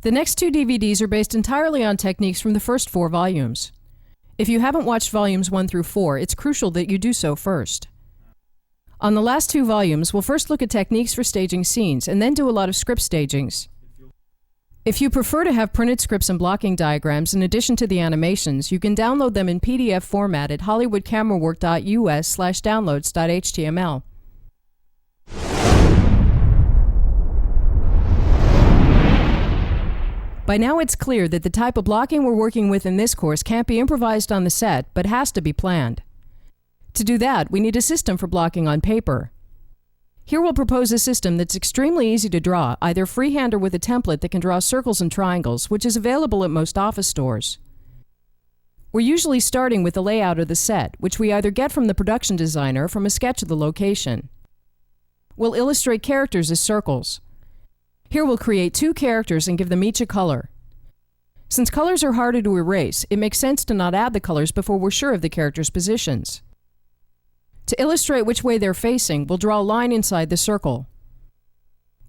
The next two DVDs are based entirely on techniques from the first 4 volumes. If you haven't watched volumes 1 through 4, it's crucial that you do so first. On the last 2 volumes, we'll first look at techniques for staging scenes and then do a lot of script stagings. If you prefer to have printed scripts and blocking diagrams in addition to the animations, you can download them in PDF format at hollywoodcamerawork.us/downloads.html. By now it's clear that the type of blocking we're working with in this course can't be improvised on the set, but has to be planned. To do that, we need a system for blocking on paper. Here we'll propose a system that's extremely easy to draw, either freehand or with a template that can draw circles and triangles, which is available at most office stores. We're usually starting with the layout of the set, which we either get from the production designer or from a sketch of the location. We'll illustrate characters as circles. Here we'll create 2 characters and give them each a color. Since colors are harder to erase, it makes sense to not add the colors before we're sure of the characters' positions. To illustrate which way they're facing, we'll draw a line inside the circle.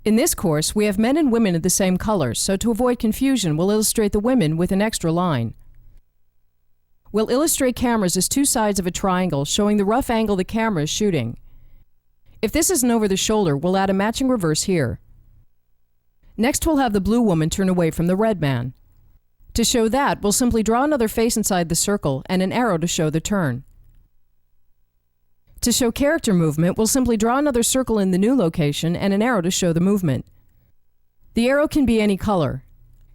In this course, we have men and women of the same colors, so to avoid confusion, we'll illustrate the women with an extra line. We'll illustrate cameras as 2 sides of a triangle, showing the rough angle the camera is shooting. If this isn't over the shoulder, we'll add a matching reverse here. Next, we'll have the blue woman turn away from the red man. To show that, we'll simply draw another face inside the circle and an arrow to show the turn. To show character movement, we'll simply draw another circle in the new location and an arrow to show the movement. The arrow can be any color.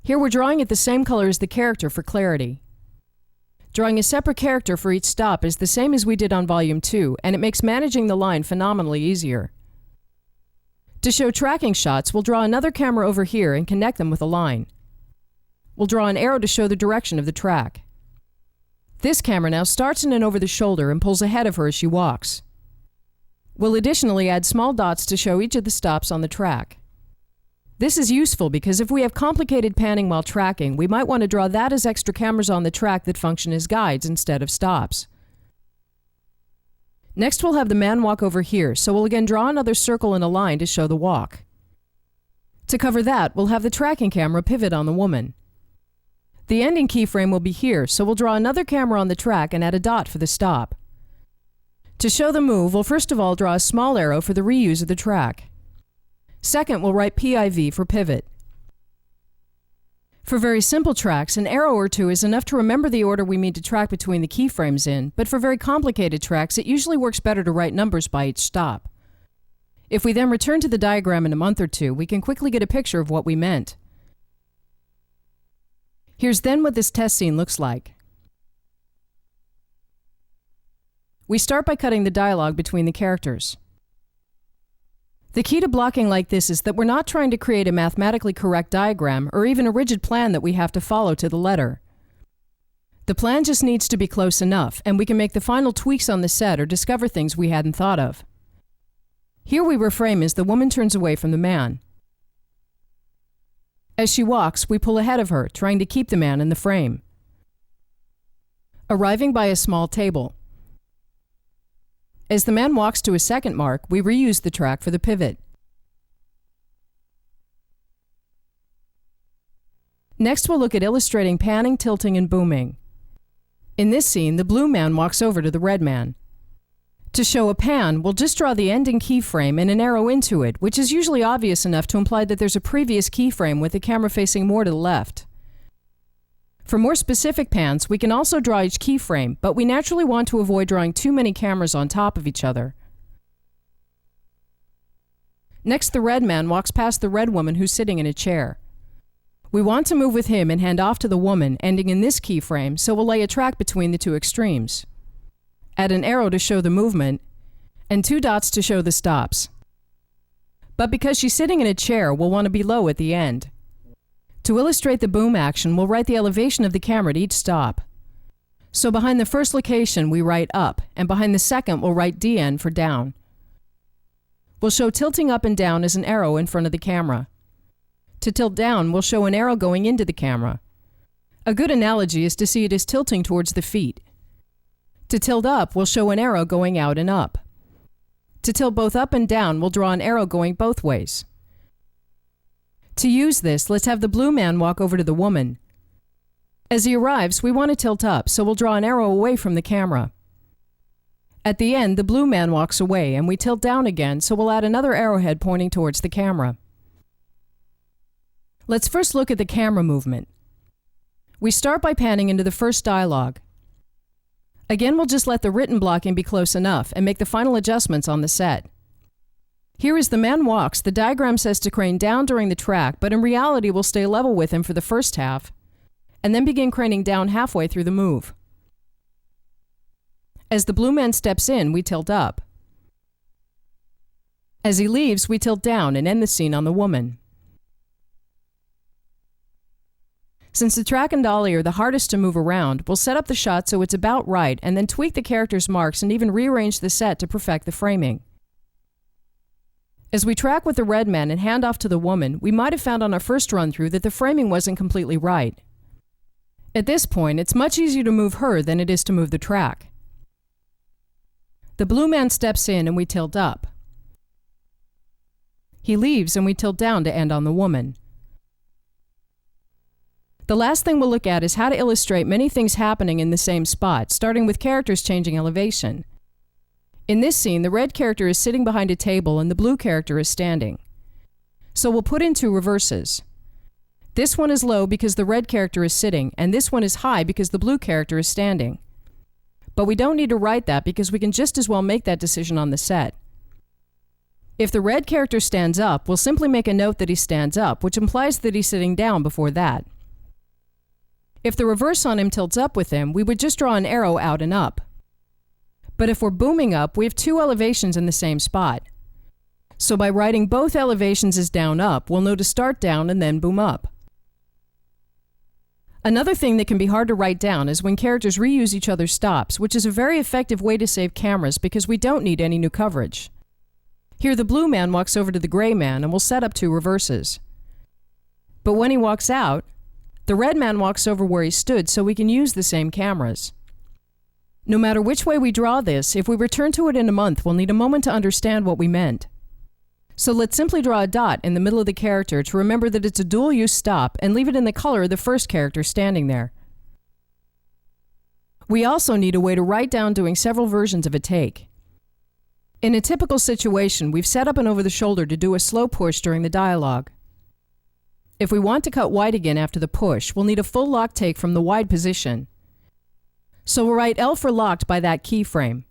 Here we're drawing it the same color as the character for clarity. Drawing a separate character for each stop is the same as we did on Volume 2, and it makes managing the line phenomenally easier. To show tracking shots, we'll draw another camera over here and connect them with a line. We'll draw an arrow to show the direction of the track. This camera now starts in and over the shoulder and pulls ahead of her as she walks. We'll additionally add small dots to show each of the stops on the track. This is useful because if we have complicated panning while tracking, we might want to draw that as extra cameras on the track that function as guides instead of stops. Next, we'll have the man walk over here, so we'll again draw another circle and a line to show the walk. To cover that, we'll have the tracking camera pivot on the woman. The ending keyframe will be here, so we'll draw another camera on the track and add a dot for the stop. To show the move, we'll first of all draw a small arrow for the reuse of the track. Second, we'll write PIV for pivot. For very simple tracks, an arrow or 2 is enough to remember the order we mean to track between the keyframes in, but for very complicated tracks, it usually works better to write numbers by each stop. If we then return to the diagram in a month or 2, we can quickly get a picture of what we meant. Here's then what this test scene looks like. We start by cutting the dialogue between the characters. The key to blocking like this is that we're not trying to create a mathematically correct diagram or even a rigid plan that we have to follow to the letter. The plan just needs to be close enough, and we can make the final tweaks on the set or discover things we hadn't thought of. Here we reframe as the woman turns away from the man. As she walks, we pull ahead of her, trying to keep the man in the frame. Arriving by a small table. As the man walks to a second mark, we reuse the track for the pivot. Next, we'll look at illustrating panning, tilting, and booming. In this scene, the blue man walks over to the red man. To show a pan, we'll just draw the ending keyframe and an arrow into it, which is usually obvious enough to imply that there's a previous keyframe with the camera facing more to the left. For more specific pans, we can also draw each keyframe, but we naturally want to avoid drawing too many cameras on top of each other. Next, the red man walks past the red woman who's sitting in a chair. We want to move with him and hand off to the woman, ending in this keyframe, so we'll lay a track between the 2 extremes. Add an arrow to show the movement, and 2 dots to show the stops. But because she's sitting in a chair, we'll want to be low at the end. To illustrate the boom action, we'll write the elevation of the camera at each stop. So behind the first location, we write up, and behind the second, we'll write DN for down. We'll show tilting up and down as an arrow in front of the camera. To tilt down, we'll show an arrow going into the camera. A good analogy is to see it as tilting towards the feet. To tilt up, we'll show an arrow going out and up. To tilt both up and down, we'll draw an arrow going both ways. To use this, let's have the blue man walk over to the woman. As he arrives, we want to tilt up, so we'll draw an arrow away from the camera. At the end, the blue man walks away, and we tilt down again, so we'll add another arrowhead pointing towards the camera. Let's first look at the camera movement. We start by panning into the first dialogue. Again, we'll just let the written blocking be close enough and make the final adjustments on the set. Here as the man walks, the diagram says to crane down during the track, but in reality we'll stay level with him for the first half, and then begin craning down halfway through the move. As the blue man steps in, we tilt up. As he leaves, we tilt down and end the scene on the woman. Since the track and dolly are the hardest to move around, we'll set up the shot so it's about right and then tweak the character's marks and even rearrange the set to perfect the framing. As we track with the red man and hand off to the woman, we might have found on our first run-through that the framing wasn't completely right. At this point, it's much easier to move her than it is to move the track. The blue man steps in and we tilt up. He leaves and we tilt down to end on the woman. The last thing we'll look at is how to illustrate many things happening in the same spot, starting with characters changing elevation. In this scene, the red character is sitting behind a table and the blue character is standing. So we'll put in two reverses. This one is low because the red character is sitting, and this one is high because the blue character is standing. But we don't need to write that because we can just as well make that decision on the set. If the red character stands up, we'll simply make a note that he stands up, which implies that he's sitting down before that. If the reverse on him tilts up with him, we would just draw an arrow out and up. But if we're booming up, we have two elevations in the same spot. So by writing both elevations as down up, we'll know to start down and then boom up. Another thing that can be hard to write down is when characters reuse each other's stops, which is a very effective way to save cameras because we don't need any new coverage. Here the blue man walks over to the gray man and we'll set up two reverses. But when he walks out, the red man walks over where he stood so we can use the same cameras. No matter which way we draw this, if we return to it in a month, we'll need a moment to understand what we meant. So let's simply draw a dot in the middle of the character to remember that it's a dual-use stop and leave it in the color of the first character standing there. We also need a way to write down doing several versions of a take. In a typical situation, we've set up an over-the-shoulder to do a slow push during the dialogue. If we want to cut wide again after the push, we'll need a full lock take from the wide position. So we'll write L for locked by that keyframe.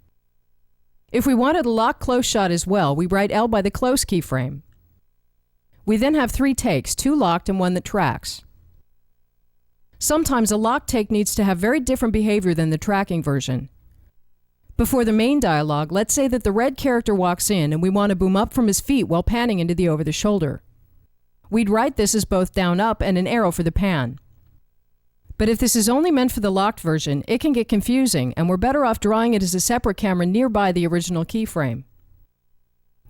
If we wanted a lock close shot as well, we write L by the close keyframe. We then have three takes, two locked and one that tracks. Sometimes a lock take needs to have very different behavior than the tracking version. Before the main dialogue, let's say that the red character walks in and we want to boom up from his feet while panning into the over-the-shoulder. We'd write this as both down up and an arrow for the pan. But if this is only meant for the locked version, it can get confusing, and we're better off drawing it as a separate camera nearby the original keyframe.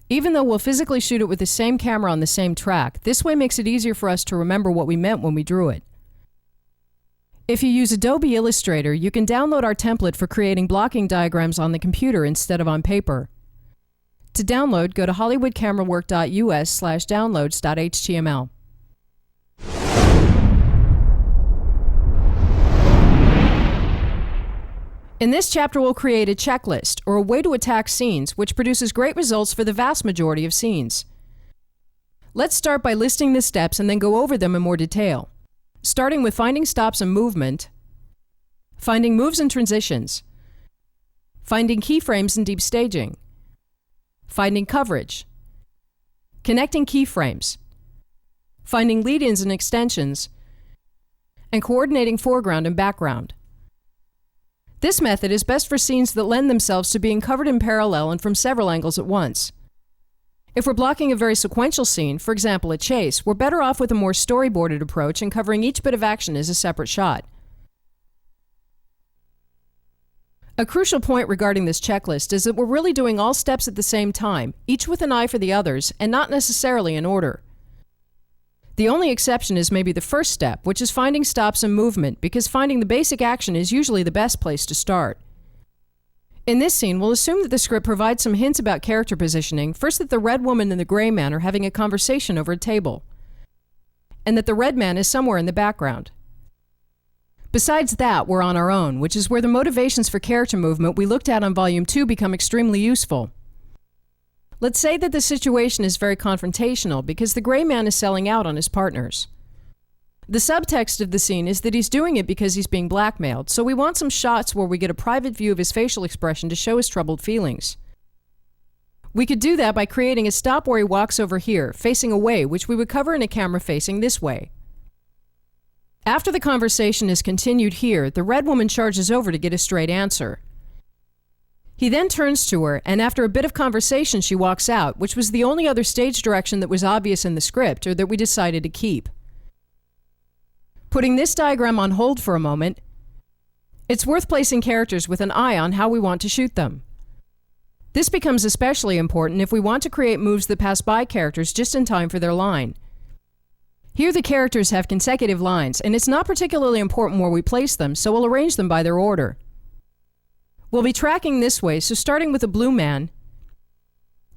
Even though we'll physically shoot it with the same camera on the same track, this way makes it easier for us to remember what we meant when we drew it. If you use Adobe Illustrator, you can download our template for creating blocking diagrams on the computer instead of on paper. To download, go to hollywoodcamerawork.us/downloads.html. In this chapter, we'll create a checklist, or a way to attack scenes, which produces great results for the vast majority of scenes. Let's start by listing the steps and then go over them in more detail. Starting with finding stops and movement, finding moves and transitions, finding keyframes and deep staging, finding coverage, connecting keyframes, finding lead-ins and extensions, and coordinating foreground and background. This method is best for scenes that lend themselves to being covered in parallel and from several angles at once. If we're blocking a very sequential scene, for example a chase, we're better off with a more storyboarded approach and covering each bit of action as a separate shot. A crucial point regarding this checklist is that we're really doing all steps at the same time, each with an eye for the others, and not necessarily in order. The only exception is maybe the first step, which is finding stops and movement, because finding the basic action is usually the best place to start. In this scene, we'll assume that the script provides some hints about character positioning, first that the red woman and the gray man are having a conversation over a table. and that the red man is somewhere in the background. Besides that, we're on our own, which is where the motivations for character movement we looked at on Volume 2 become extremely useful. Let's say that the situation is very confrontational because the gray man is selling out on his partners. The subtext of the scene is that he's doing it because he's being blackmailed, so we want some shots where we get a private view of his facial expression to show his troubled feelings. We could do that by creating a stop where he walks over here, facing away, which we would cover in a camera facing this way. After the conversation is continued here, the red woman charges over to get a straight answer. He then turns to her, and after a bit of conversation she walks out, which was the only other stage direction that was obvious in the script or that we decided to keep. Putting this diagram on hold for a moment, it's worth placing characters with an eye on how we want to shoot them. This becomes especially important if we want to create moves that pass by characters just in time for their line. Here the characters have consecutive lines, and it's not particularly important where we place them, so we'll arrange them by their order. We'll be tracking this way, so starting with the blue man,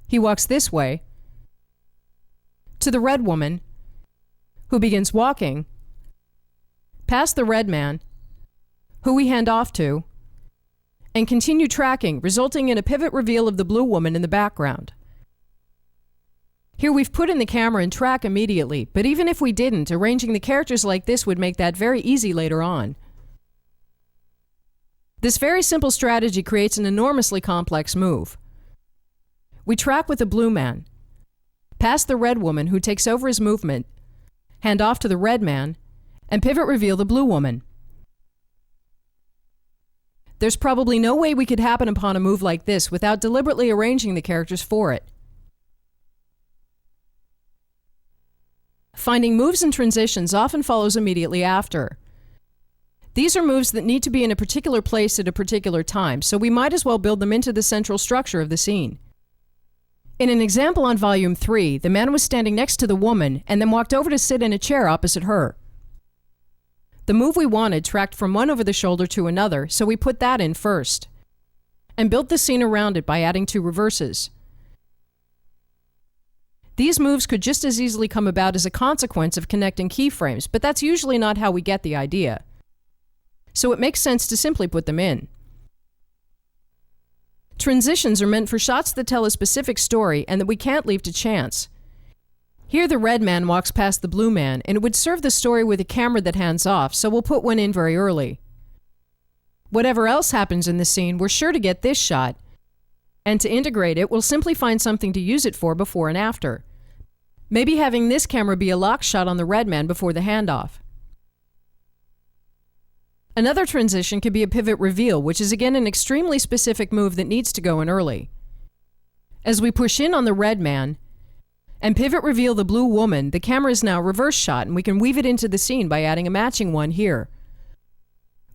he walks this way, to the red woman, who begins walking, past the red man, who we hand off to, and continue tracking, resulting in a pivot reveal of the blue woman in the background. Here we've put in the camera and track immediately, but even if we didn't, arranging the characters like this would make that very easy later on. This very simple strategy creates an enormously complex move. We track with the blue man, past the red woman who takes over his movement, hand off to the red man, and pivot reveal the blue woman. There's probably no way we could happen upon a move like this without deliberately arranging the characters for it. Finding moves and transitions often follows immediately after. These are moves that need to be in a particular place at a particular time, so we might as well build them into the central structure of the scene. In an example on Volume 3, the man was standing next to the woman and then walked over to sit in a chair opposite her. The move we wanted tracked from one over the shoulder to another, so we put that in first, and built the scene around it by adding 2 reverses. These moves could just as easily come about as a consequence of connecting keyframes, but that's usually not how we get the idea. So it makes sense to simply put them in. Transitions are meant for shots that tell a specific story and that we can't leave to chance. Here the red man walks past the blue man, and it would serve the story with a camera that hands off, so we'll put one in very early. Whatever else happens in the scene, we're sure to get this shot, and to integrate it, we'll simply find something to use it for before and after. Maybe having this camera be a lock shot on the red man before the handoff. Another transition could be a pivot reveal, which is again an extremely specific move that needs to go in early. As we push in on the red man and pivot reveal the blue woman, the camera is now reverse shot and we can weave it into the scene by adding a matching one here.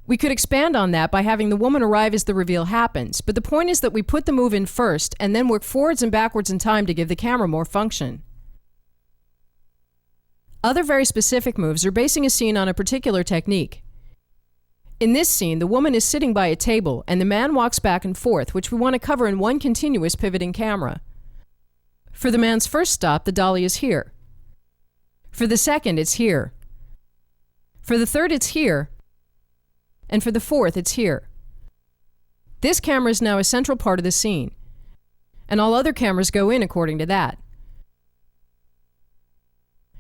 We could expand on that by having the woman arrive as the reveal happens, but the point is that we put the move in first and then work forwards and backwards in time to give the camera more function. Other very specific moves are basing a scene on a particular technique. In this scene, the woman is sitting by a table and the man walks back and forth, which we want to cover in one continuous pivoting camera. For the man's first stop, the dolly is here. For the second, it's here. For the third, it's here. And for the fourth, it's here. This camera is now a central part of the scene, and all other cameras go in according to that.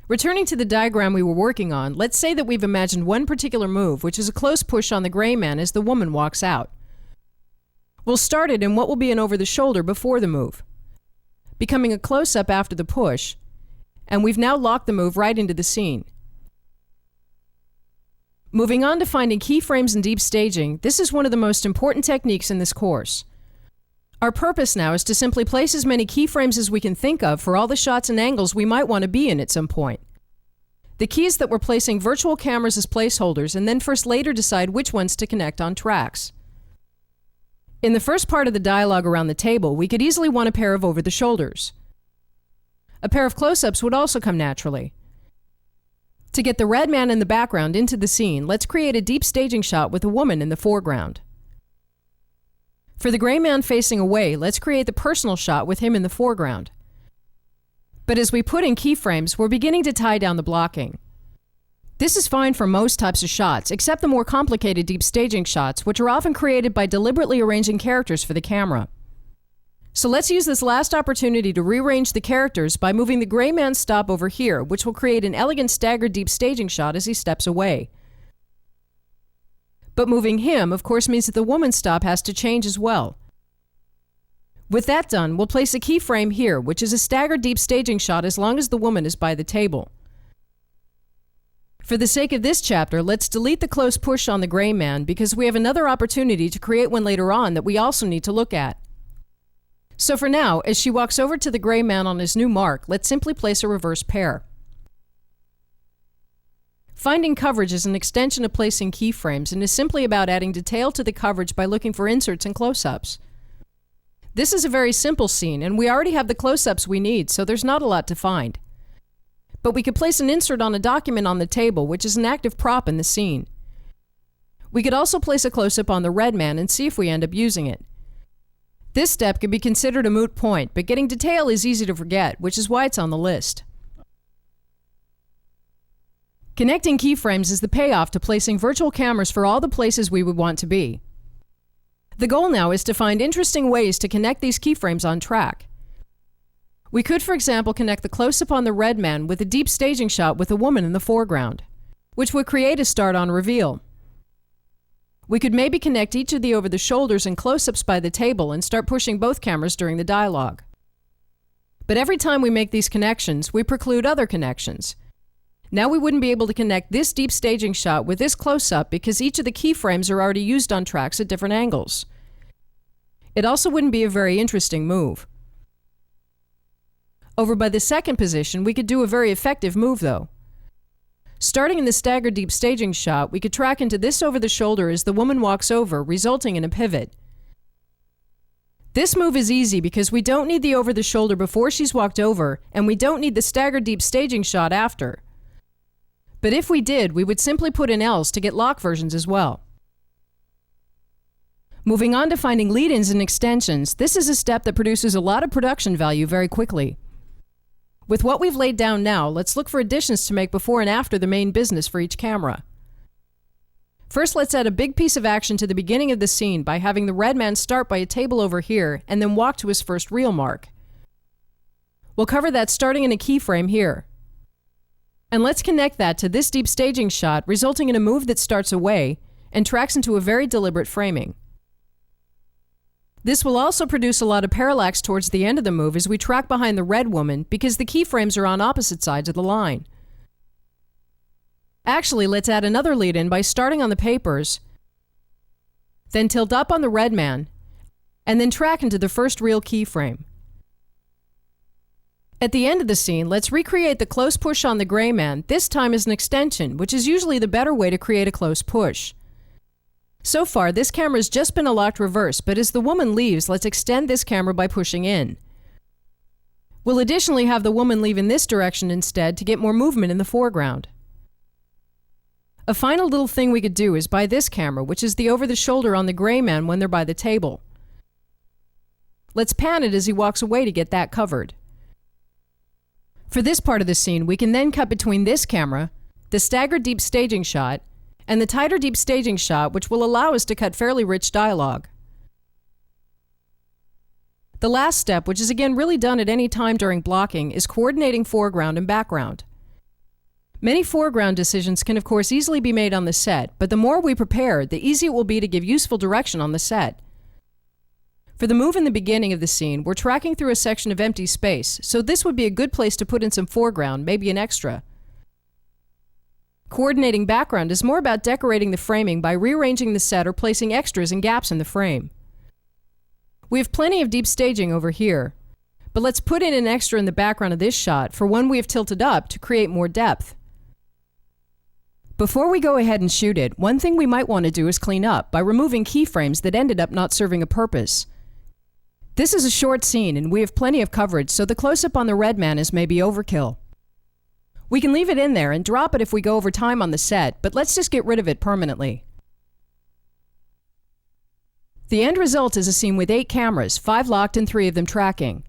Returning to the diagram we were working on, let's say that we've imagined one particular move, which is a close push on the gray man as the woman walks out. We'll start it in what will be an over-the-shoulder before the move, becoming a close-up after the push, and we've now locked the move right into the scene. Moving on to finding keyframes and deep staging, this is one of the most important techniques in this course. Our purpose now is to simply place as many keyframes as we can think of for all the shots and angles we might want to be in at some point. The key is that we're placing virtual cameras as placeholders and then first later decide which ones to connect on tracks. In the first part of the dialogue around the table, we could easily want a pair of over-the-shoulders. A pair of close-ups would also come naturally. To get the red man in the background into the scene, let's create a deep staging shot with a woman in the foreground. For the gray man facing away, let's create the personal shot with him in the foreground. But as we put in keyframes, we're beginning to tie down the blocking. This is fine for most types of shots, except the more complicated deep staging shots, which are often created by deliberately arranging characters for the camera. So let's use this last opportunity to rearrange the characters by moving the gray man's stop over here, which will create an elegant staggered deep staging shot as he steps away. But moving him, of course, means that the woman's stop has to change as well. With that done, we'll place a keyframe here, which is a staggered deep staging shot as long as the woman is by the table. For the sake of this chapter, let's delete the close push on the gray man because we have another opportunity to create one later on that we also need to look at. So for now, as she walks over to the gray man on his new mark, let's simply place a reverse pair. Finding coverage is an extension of placing keyframes and is simply about adding detail to the coverage by looking for inserts and close-ups. This is a very simple scene, and we already have the close-ups we need, so there's not a lot to find. But we could place an insert on a document on the table, which is an active prop in the scene. We could also place a close-up on the red man and see if we end up using it. This step could be considered a moot point, but getting detail is easy to forget, which is why it's on the list. Connecting keyframes is the payoff to placing virtual cameras for all the places we would want to be. The goal now is to find interesting ways to connect these keyframes on track. We could, for example, connect the close-up on the red man with a deep staging shot with a woman in the foreground, which would create a start-on reveal. We could maybe connect each of the over-the-shoulders and close-ups by the table and start pushing both cameras during the dialogue. But every time we make these connections, we preclude other connections. Now we wouldn't be able to connect this deep staging shot with this close-up because each of the keyframes are already used on tracks at different angles. It also wouldn't be a very interesting move. Over by the second position, we could do a very effective move though. Starting in the staggered deep staging shot, we could track into this over the shoulder as the woman walks over, resulting in a pivot. This move is easy because we don't need the over the shoulder before she's walked over, and we don't need the staggered deep staging shot after. But if we did, we would simply put in else to get lock versions as well. Moving on to finding lead-ins and extensions, this is a step that produces a lot of production value very quickly. With what we've laid down now, let's look for additions to make before and after the main business for each camera. First, let's add a big piece of action to the beginning of the scene by having the red man start by a table over here and then walk to his first real mark. We'll cover that starting in a keyframe here. And let's connect that to this deep staging shot, resulting in a move that starts away and tracks into a very deliberate framing. This will also produce a lot of parallax towards the end of the move as we track behind the red woman because the keyframes are on opposite sides of the line. Actually, let's add another lead-in by starting on the papers, then tilt up on the red man, and then track into the first real keyframe. At the end of the scene, let's recreate the close push on the gray man, this time as an extension, which is usually the better way to create a close push. So far, this camera's just been a locked reverse, but as the woman leaves, let's extend this camera by pushing in. We'll additionally have the woman leave in this direction instead to get more movement in the foreground. A final little thing we could do is by this camera, which is the over-the-shoulder on the gray man when they're by the table. Let's pan it as he walks away to get that covered. For this part of the scene, we can then cut between this camera, the staggered deep staging shot, and the tighter deep staging shot, which will allow us to cut fairly rich dialogue. The last step, which is again really done at any time during blocking, is coordinating foreground and background. Many foreground decisions can of course easily be made on the set, but the more we prepare, the easier it will be to give useful direction on the set. For the move in the beginning of the scene, we're tracking through a section of empty space, so this would be a good place to put in some foreground, maybe an extra. Coordinating background is more about decorating the framing by rearranging the set or placing extras and gaps in the frame. We have plenty of deep staging over here, but let's put in an extra in the background of this shot for one we have tilted up to create more depth. Before we go ahead and shoot it, one thing we might want to do is clean up by removing keyframes that ended up not serving a purpose. This is a short scene and we have plenty of coverage, so the close-up on the red man is maybe overkill. We can leave it in there and drop it if we go over time on the set, but let's just get rid of it permanently. The end result is a scene with 8 cameras, 5 locked and 3 of them tracking.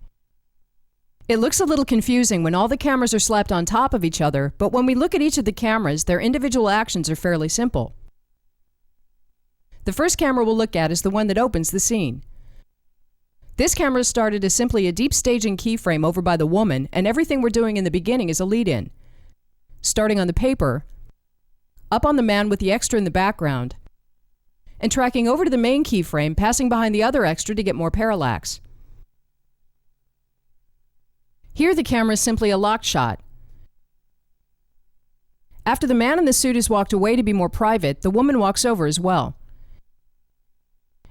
It looks a little confusing when all the cameras are slapped on top of each other, but when we look at each of the cameras, their individual actions are fairly simple. The first camera we'll look at is the one that opens the scene. This camera started as simply a deep staging keyframe over by the woman, and everything we're doing in the beginning is a lead-in. Starting on the paper, up on the man with the extra in the background, and tracking over to the main keyframe, passing behind the other extra to get more parallax. Here the camera is simply a locked shot. After the man in the suit has walked away to be more private, the woman walks over as well.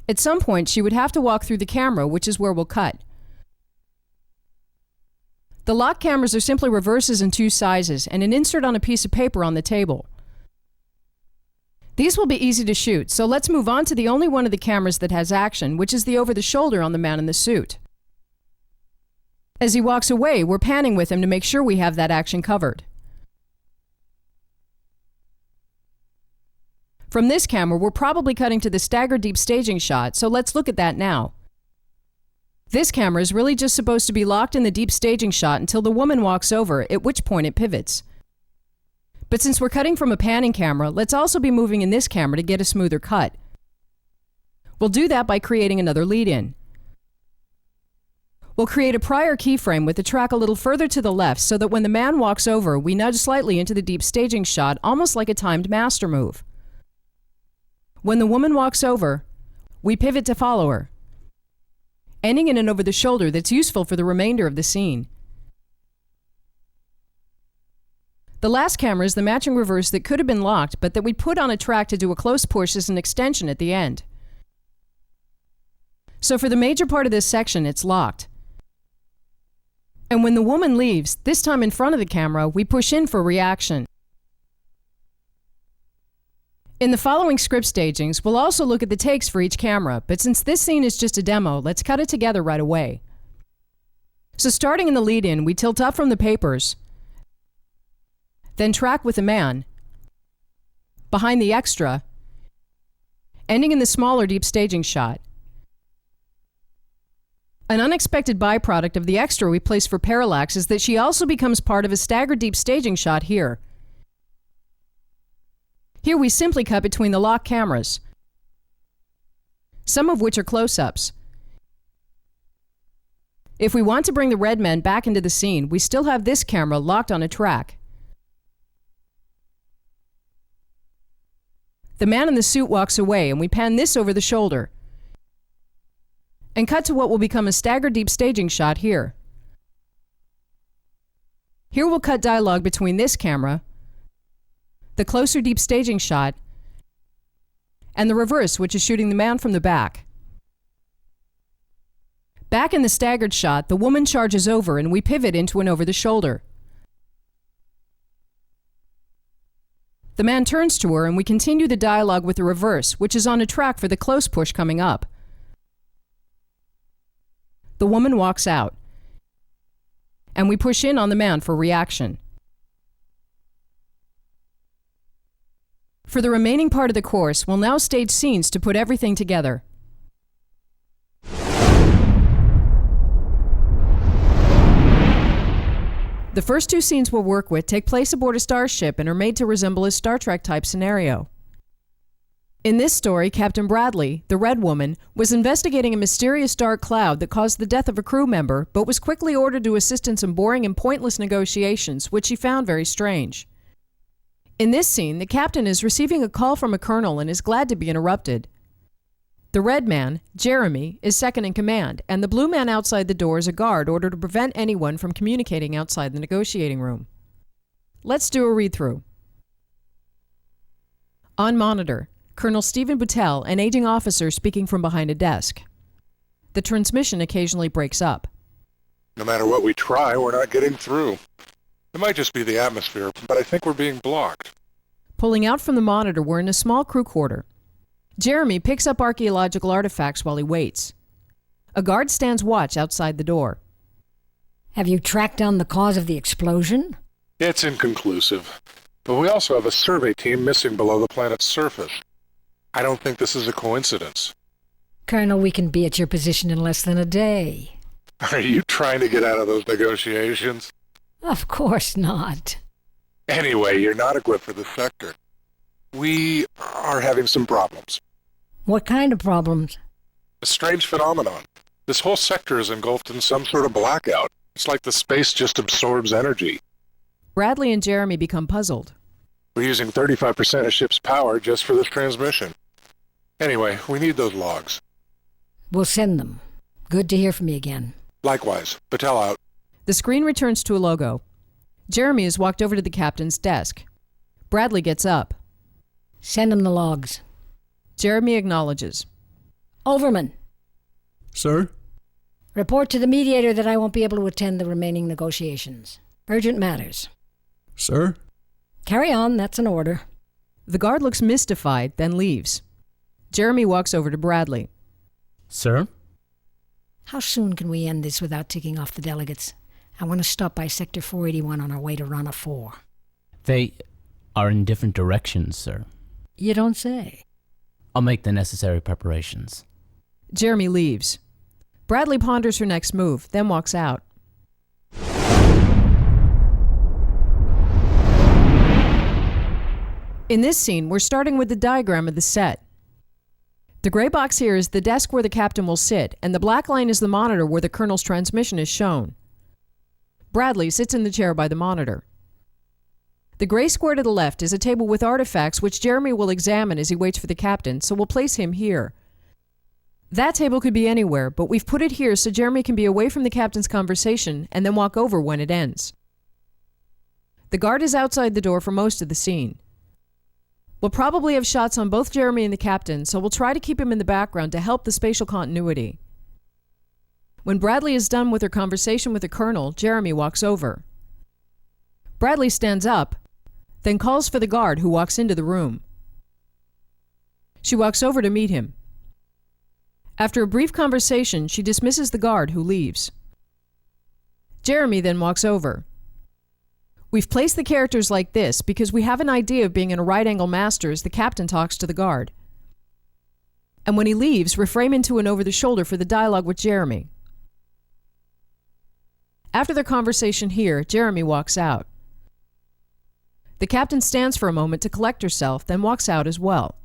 At some point, she would have to walk through the camera, which is where we'll cut. The lock cameras are simply reverses in two sizes and an insert on a piece of paper on the table. These will be easy to shoot, so let's move on to the only one of the cameras that has action, which is the over-the-shoulder on the man in the suit. As he walks away, we're panning with him to make sure we have that action covered. From this camera, we're probably cutting to the staggered deep staging shot, so let's look at that now. This camera is really just supposed to be locked in the deep staging shot until the woman walks over, at which point it pivots. But since we're cutting from a panning camera, let's also be moving in this camera to get a smoother cut. We'll do that by creating another lead-in. We'll create a prior keyframe with the track a little further to the left so that when the man walks over, we nudge slightly into the deep staging shot, almost like a timed master move. When the woman walks over, we pivot to follow her, ending in an over-the-shoulder that's useful for the remainder of the scene. The last camera is the matching reverse that could have been locked, but that we put on a track to do a close push as an extension at the end. So for the major part of this section, it's locked. And when the woman leaves, this time in front of the camera, we push in for reaction. In the following script stagings, we'll also look at the takes for each camera, but since this scene is just a demo, let's cut it together right away. So starting in the lead-in, we tilt up from the papers, then track with the man, behind the extra, ending in the smaller deep staging shot. An unexpected byproduct of the extra we place for parallax is that she also becomes part of a staggered deep staging shot here. Here we simply cut between the lock cameras, some of which are close-ups. If we want to bring the red men back into the scene, we still have this camera locked on a track. The man in the suit walks away, and we pan this over the shoulder and cut to what will become a staggered deep staging shot here. Here we'll cut dialogue between this camera, the closer deep staging shot, and the reverse, which is shooting the man from the back. Back in the staggered shot, the woman charges over and we pivot into an over-the-shoulder. The man turns to her and we continue the dialogue with the reverse, which is on a track for the close push coming up. The woman walks out, and we push in on the man for reaction. For the remaining part of the course, we'll now stage scenes to put everything together. The first two scenes we'll work with take place aboard a starship and are made to resemble a Star Trek-type scenario. In this story, Captain Bradley, the Red Woman, was investigating a mysterious dark cloud that caused the death of a crew member, but was quickly ordered to assist in some boring and pointless negotiations, which she found very strange. In this scene, the captain is receiving a call from a colonel and is glad to be interrupted. The red man, Jeremy, is second in command, and the blue man outside the door is a guard ordered to prevent anyone from communicating outside the negotiating room. Let's do a read-through. On monitor, Colonel Stephen Boutel, an aging officer speaking from behind a desk. The transmission occasionally breaks up. No matter what we try, we're not getting through. It might just be the atmosphere, but I think we're being blocked. Pulling out from the monitor, we're in a small crew quarter. Jeremy picks up archaeological artifacts while he waits. A guard stands watch outside the door. Have you tracked down the cause of the explosion? It's inconclusive, but we also have a survey team missing below the planet's surface. I don't think this is a coincidence. Colonel, we can be at your position in less than a day. Are you trying to get out of those negotiations? Of course not. Anyway, you're not equipped for the sector. We are having some problems. What kind of problems? A strange phenomenon. This whole sector is engulfed in some sort of blackout. It's like the space just absorbs energy. Bradley and Jeremy become puzzled. We're using 35% of ship's power just for this transmission. Anyway, we need those logs. We'll send them. Good to hear from you again. Likewise. Patel out. The screen returns to a logo. Jeremy has walked over to the captain's desk. Bradley gets up. Send them the logs. Jeremy acknowledges. Overman, Sir? report to the mediator that I won't be able to attend the remaining negotiations. Urgent matters. Sir? Carry on, that's an order. The guard looks mystified, then leaves. Jeremy walks over to Bradley. Sir? How soon can we end this without ticking off the delegates? I want to stop by Sector 481 on our way to Rana 4. They are in different directions, sir. You don't say. I'll make the necessary preparations. Jeremy leaves. Bradley ponders her next move, then walks out. In this scene, we're starting with the diagram of the set. The gray box here is the desk where the captain will sit, and the black line is the monitor where the colonel's transmission is shown. Bradley sits in the chair by the monitor. The gray square to the left is a table with artifacts which Jeremy will examine as he waits for the captain, so we'll place him here. That table could be anywhere, but we've put it here so Jeremy can be away from the captain's conversation and then walk over when it ends. The guard is outside the door for most of the scene. We'll probably have shots on both Jeremy and the captain, so we'll try to keep him in the background to help the spatial continuity. When Bradley is done with her conversation with the colonel, Jeremy walks over. Bradley stands up, then calls for the guard who walks into the room. She walks over to meet him. After a brief conversation, she dismisses the guard who leaves. Jeremy then walks over. We've placed the characters like this because we have an idea of being in a right-angle master as the captain talks to the guard. And when he leaves, we're framing to and over the shoulder for the dialogue with Jeremy. After their conversation here, Jeremy walks out. The captain stands for a moment to collect herself, then walks out as well.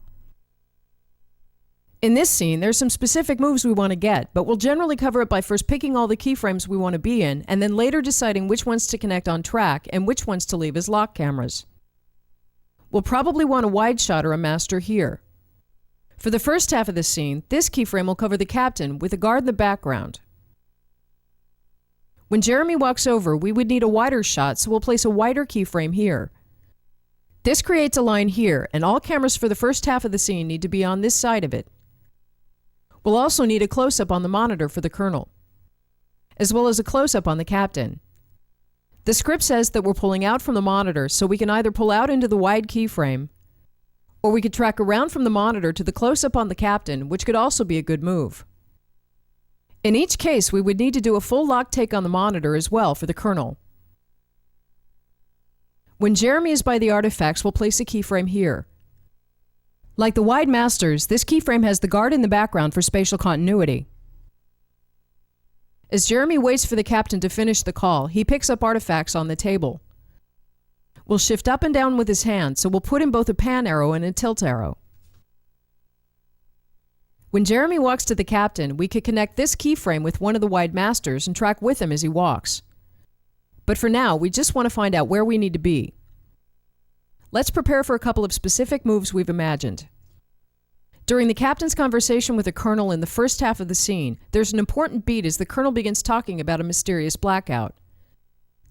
In this scene, there's some specific moves we want to get, but we'll generally cover it by first picking all the keyframes we want to be in, and then later deciding which ones to connect on track and which ones to leave as lock cameras. We'll probably want a wide shot or a master here. For the first half of the scene, this keyframe will cover the captain with a guard in the background. When Jeremy walks over, we would need a wider shot, so we'll place a wider keyframe here. This creates a line here, and all cameras for the first half of the scene need to be on this side of it. We'll also need a close-up on the monitor for the colonel, as well as a close-up on the captain. The script says that we're pulling out from the monitor, so we can either pull out into the wide keyframe, or we could track around from the monitor to the close-up on the captain, which could also be a good move. In each case, we would need to do a full lock take on the monitor as well for the colonel. When Jeremy is by the artifacts, we'll place a keyframe here. Like the wide masters, this keyframe has the guard in the background for spatial continuity. As Jeremy waits for the captain to finish the call, he picks up artifacts on the table. We'll shift up and down with his hand, so we'll put in both a pan arrow and a tilt arrow. When Jeremy walks to the captain, we could connect this keyframe with one of the wide masters and track with him as he walks. But for now, we just want to find out where we need to be. Let's prepare for a couple of specific moves we've imagined. During the captain's conversation with the colonel in the first half of the scene, there's an important beat as the colonel begins talking about a mysterious blackout.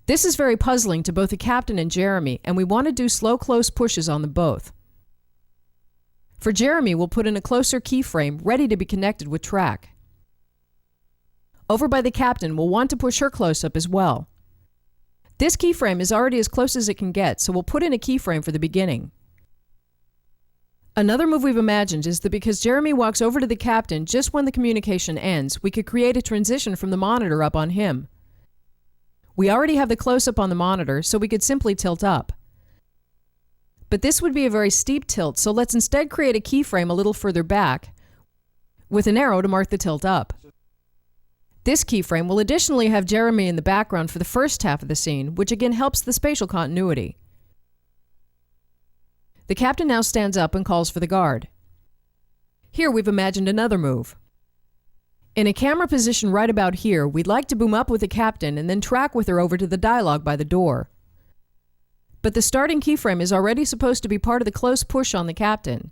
This is very puzzling to both the captain and Jeremy, and we want to do slow, close pushes on them both. For Jeremy, we'll put in a closer keyframe ready to be connected with track. Over by the captain, we'll want to push her close-up as well. This keyframe is already as close as it can get, so we'll put in a keyframe for the beginning. Another move we've imagined is that because Jeremy walks over to the captain just when the communication ends, we could create a transition from the monitor up on him. We already have the close-up on the monitor, so we could simply tilt up. But this would be a very steep tilt, so let's instead create a keyframe a little further back with an arrow to mark the tilt up. This keyframe will additionally have Jeremy in the background for the first half of the scene, which again helps the spatial continuity. The captain now stands up and calls for the guard. Here we've imagined another move. In a camera position right about here, we'd like to boom up with the captain and then track with her over to the dialogue by the door. But the starting keyframe is already supposed to be part of the close push on the captain.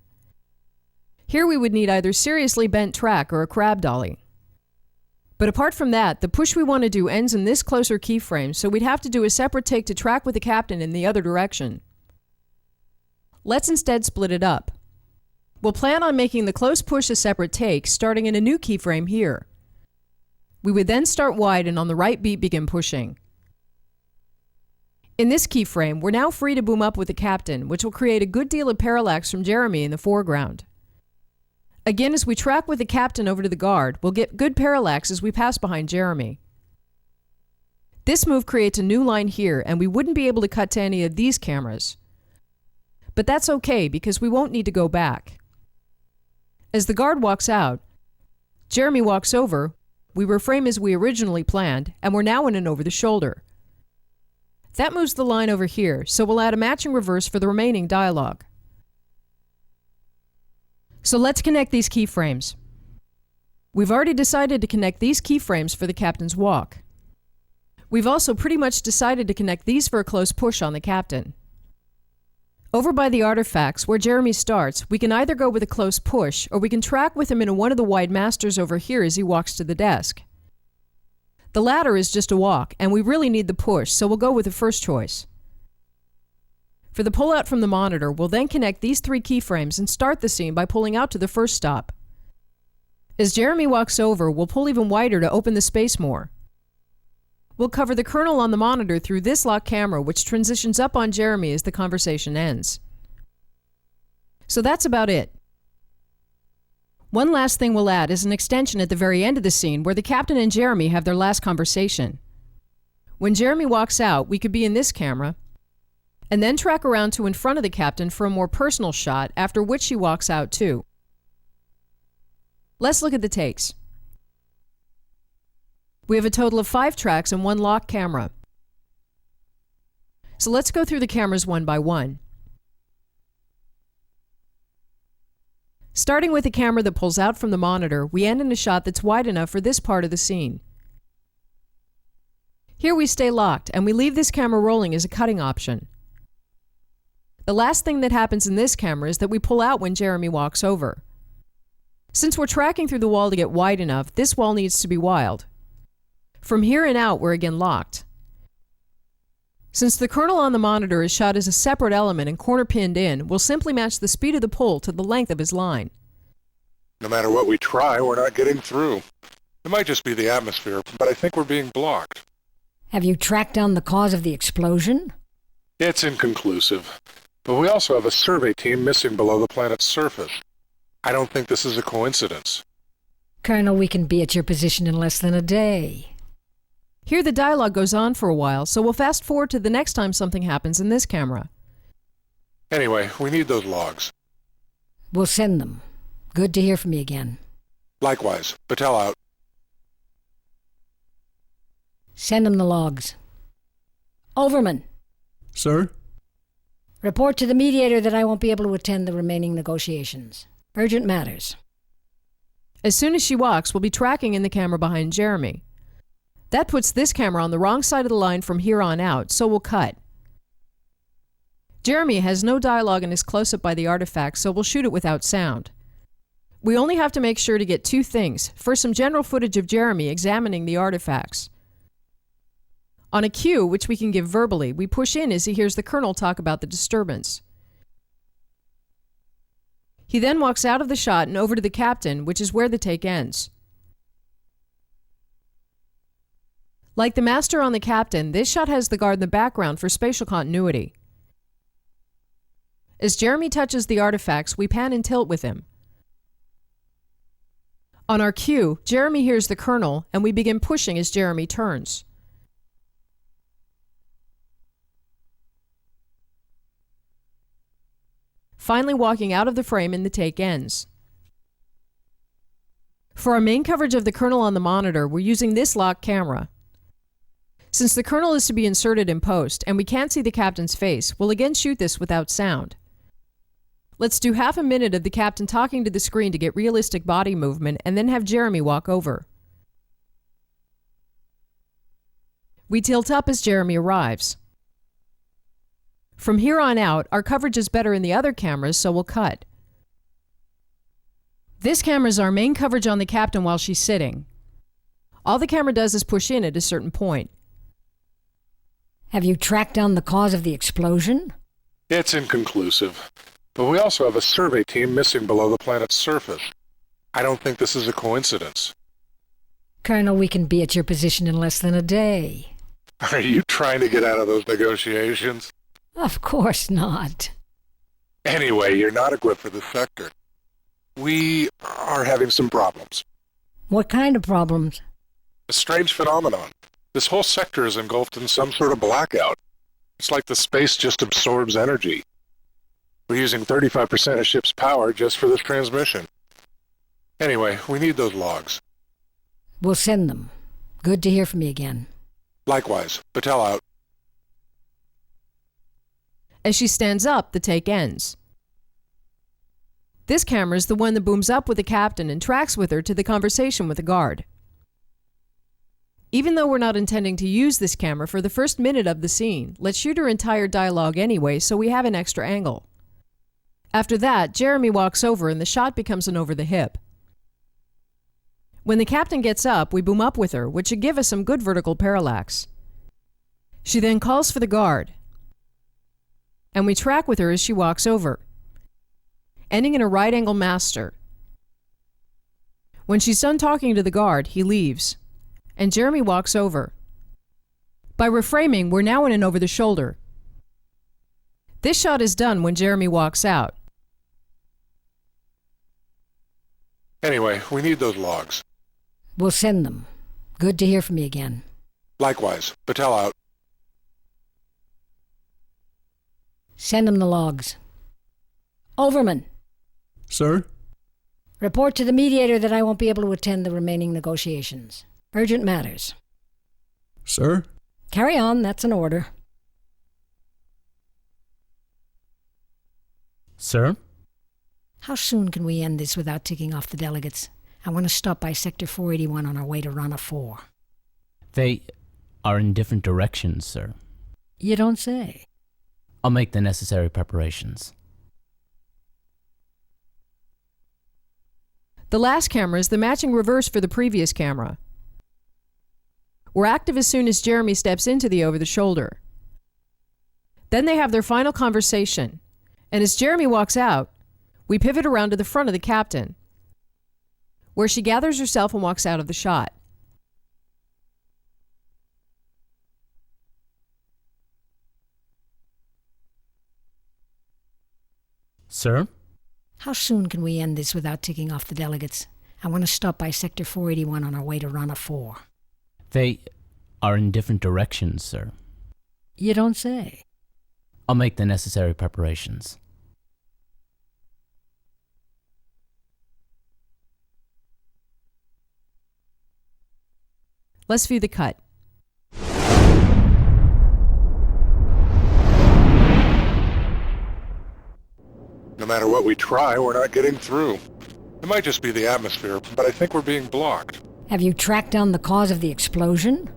Here we would need either seriously bent track or a crab dolly. But apart from that, the push we want to do ends in this closer keyframe, so we'd have to do a separate take to track with the captain in the other direction. Let's instead split it up. We'll plan on making the close push a separate take, starting in a new keyframe here. We would then start wide and on the right beat begin pushing. In this keyframe, we're now free to boom up with the captain, which will create a good deal of parallax from Jeremy in the foreground. Again, as we track with the captain over to the guard, we'll get good parallax as we pass behind Jeremy. This move creates a new line here, and we wouldn't be able to cut to any of these cameras. But that's okay, because we won't need to go back. As the guard walks out, Jeremy walks over, we reframe as we originally planned, and we're now in an over the shoulder. That moves the line over here, so we'll add a matching reverse for the remaining dialogue. So let's connect these keyframes. We've already decided to connect these keyframes for the captain's walk. We've also pretty much decided to connect these for a close push on the captain. Over by the artifacts, where Jeremy starts, we can either go with a close push, or we can track with him in one of the wide masters over here as he walks to the desk. The latter is just a walk, and we really need the push, so we'll go with the first choice. For the pullout from the monitor, we'll then connect these three keyframes and start the scene by pulling out to the first stop. As Jeremy walks over, we'll pull even wider to open the space more. We'll cover the Colonel on the monitor through this lock camera, which transitions up on Jeremy as the conversation ends. So that's about it. One last thing we'll add is an extension at the very end of the scene where the captain and Jeremy have their last conversation. When Jeremy walks out, we could be in this camera, and then track around to in front of the captain for a more personal shot, after which she walks out too. Let's look at the takes. We have a total of 5 tracks and 1 lock camera. So let's go through the cameras one by one. Starting with the camera that pulls out from the monitor, we end in a shot that's wide enough for this part of the scene. Here we stay locked, and we leave this camera rolling as a cutting option. The last thing that happens in this camera is that we pull out when Jeremy walks over. Since we're tracking through the wall to get wide enough, this wall needs to be wild. From here and out, we're again locked. Since the Colonel on the monitor is shot as a separate element and corner pinned in, we'll simply match the speed of the pull to the length of his line. No matter what we try, we're not getting through. It might just be the atmosphere, but I think we're being blocked. Have you tracked down the cause of the explosion? It's inconclusive, but we also have a survey team missing below the planet's surface. I don't think this is a coincidence. Colonel, we can be at your position in less than a day. Here the dialogue goes on for a while, so we'll fast forward to the next time something happens in this camera. Anyway, we need those logs. We'll send them. Good to hear from you again. Likewise. Patel out. Send them the logs. Overman, Sir? report to the mediator that I won't be able to attend the remaining negotiations. Urgent matters. As soon as she walks, we'll be tracking in the camera behind Jeremy. That puts this camera on the wrong side of the line from here on out, so we'll cut. Jeremy has no dialogue in his close-up by the artifact, so we'll shoot it without sound. We only have to make sure to get 2 things. First, some general footage of Jeremy examining the artifacts. On a cue, which we can give verbally, we push in as he hears the Colonel talk about the disturbance. He then walks out of the shot and over to the captain, which is where the take ends. Like the master on the captain, this shot has the guard in the background for spatial continuity. As Jeremy touches the artifacts, we pan and tilt with him. On our cue, Jeremy hears the Colonel, and we begin pushing as Jeremy turns. Finally walking out of the frame and the take ends. For our main coverage of the kernel on the monitor, we're using this lock camera. Since the kernel is to be inserted in post and we can't see the captain's face, we'll again shoot this without sound. Let's do half a minute of the captain talking to the screen to get realistic body movement and then have Jeremy walk over. We tilt up as Jeremy arrives. From here on out, our coverage is better in the other cameras, so we'll cut. This camera is our main coverage on the captain while she's sitting. All the camera does is push in at a certain point. Have you tracked down the cause of the explosion? It's inconclusive, but we also have a survey team missing below the planet's surface. I don't think this is a coincidence. Colonel, we can be at your position in less than a day. Are you trying to get out of those negotiations? Of course not. Anyway, you're not equipped for this sector. We are having some problems. What kind of problems? A strange phenomenon. This whole sector is engulfed in some sort of blackout. It's like the space just absorbs energy. We're using 35% of ship's power just for this transmission. Anyway, we need those logs. We'll send them. Good to hear from you again. Likewise. Battelle out. As she stands up, the take ends. This camera is the one that booms up with the captain and tracks with her to the conversation with the guard. Even though we're not intending to use this camera for the first minute of the scene, let's shoot her entire dialogue anyway so we have an extra angle. After that, Jeremy walks over and the shot becomes an over the hip. When the captain gets up, we boom up with her, which should give us some good vertical parallax. She then calls for the guard, and we track with her as she walks over, ending in a right-angle master. When she's done talking to the guard, he leaves, and Jeremy walks over. By reframing, we're now in an over-the-shoulder. This shot is done when Jeremy walks out. Anyway, we need those logs. We'll send them. Good to hear from you again. Likewise. Battelle out. Send them the logs. Overman, Sir? report to the mediator that I won't be able to attend the remaining negotiations. Urgent matters. Sir? Carry on, that's an order. Sir? How soon can we end this without ticking off the delegates? I want to stop by Sector 481 on our way to Rana 4. They are in different directions, sir. You don't say. I'll make the necessary preparations. The last camera is the matching reverse for the previous camera. We're active as soon as Jeremy steps into the over-the-shoulder. Then they have their final conversation, and as Jeremy walks out, we pivot around to the front of the captain, where she gathers herself and walks out of the shot. Sir? How soon can we end this without ticking off the delegates? I want to stop by Sector 481 on our way to Rana 4. They are in different directions, sir. You don't say. I'll make the necessary preparations. Let's view the cut. No matter what we try, we're not getting through. It might just be the atmosphere, but I think we're being blocked. Have you tracked down the cause of the explosion?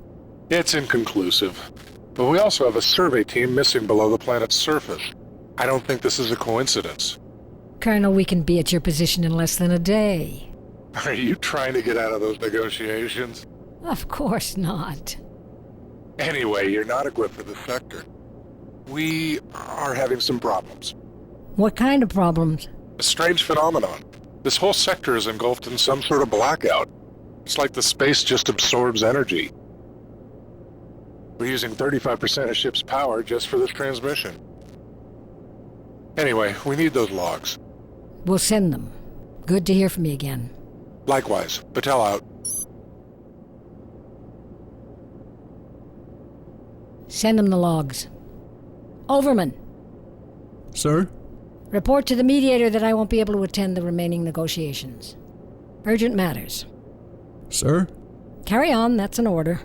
It's inconclusive, but we also have a survey team missing below the planet's surface. I don't think this is a coincidence. Colonel, we can be at your position in less than a day. Are you trying to get out of those negotiations? Of course not. Anyway, you're not equipped for this sector. We are having some problems. What kind of problems? A strange phenomenon. This whole sector is engulfed in some sort of blackout. It's like the space just absorbs energy. We're using 35% of ship's power just for this transmission. Anyway, we need those logs. We'll send them. Good to hear from you again. Likewise. Battelle out. Send them the logs. Overman, Sir? report to the mediator that I won't be able to attend the remaining negotiations. Urgent matters. Sir? Carry on, that's an order.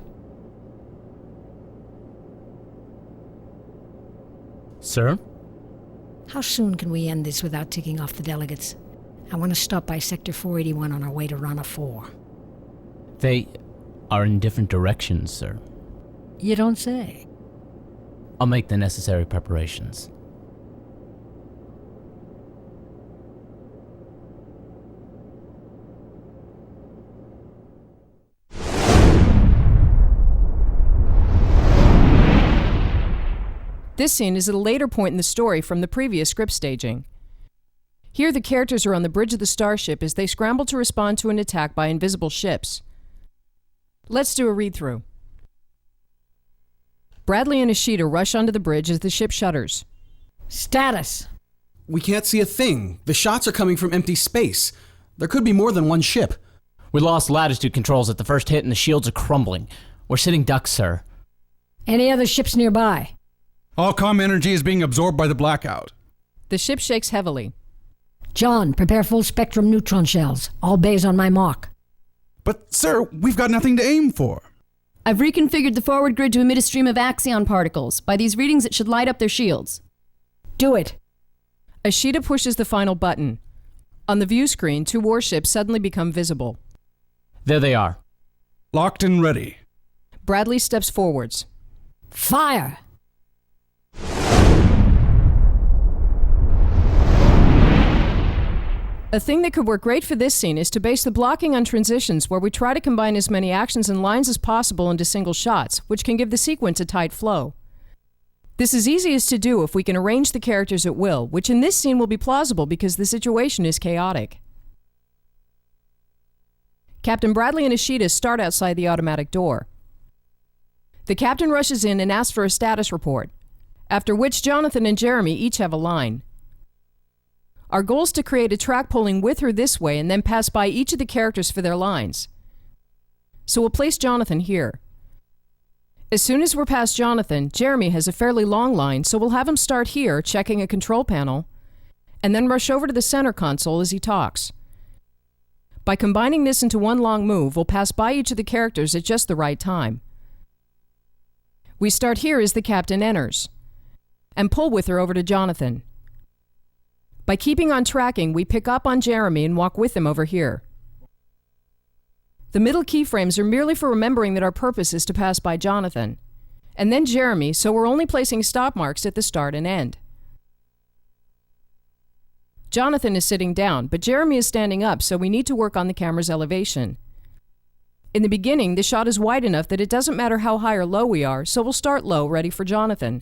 Sir? How soon can we end this without ticking off the delegates? I want to stop by Sector 481 on our way to Rana 4. They are in different directions, sir. You don't say. I'll make the necessary preparations. This scene is at a later point in the story from the previous script staging. Here the characters are on the bridge of the starship as they scramble to respond to an attack by invisible ships. Let's do a read-through. Bradley and Ishida rush onto the bridge as the ship shutters. Status. We can't see a thing. The shots are coming from empty space. There could be more than one ship. We lost latitude controls at the first hit and the shields are crumbling. We're sitting ducks, sir. Any other ships nearby? All comm energy is being absorbed by the blackout. The ship shakes heavily. John, prepare full spectrum neutron shells. All bays on my mark. But, sir, we've got nothing to aim for. I've reconfigured the forward grid to emit a stream of axion particles. By these readings, it should light up their shields. Do it. Ishida pushes the final button. On the view screen, 2 warships suddenly become visible. There they are. Locked and ready. Bradley steps forwards. Fire! A thing that could work great for this scene is to base the blocking on transitions where we try to combine as many actions and lines as possible into single shots, which can give the sequence a tight flow. This is easiest to do if we can arrange the characters at will, which in this scene will be plausible because the situation is chaotic. Captain Bradley and Ishida start outside the automatic door. The captain rushes in and asks for a status report, after which Jonathan and Jeremy each have a line. Our goal is to create a track pulling with her this way and then pass by each of the characters for their lines. So we'll place Jonathan here. As soon as we're past Jonathan, Jeremy has a fairly long line, so we'll have him start here, checking a control panel, and then rush over to the center console as he talks. By combining this into one long move, we'll pass by each of the characters at just the right time. We start here as the captain enters, and pull with her over to Jonathan. By keeping on tracking, we pick up on Jeremy and walk with him over here. The middle keyframes are merely for remembering that our purpose is to pass by Jonathan, and then Jeremy, so we're only placing stop marks at the start and end. Jonathan is sitting down, but Jeremy is standing up, so we need to work on the camera's elevation. In the beginning, the shot is wide enough that it doesn't matter how high or low we are, so we'll start low, ready for Jonathan.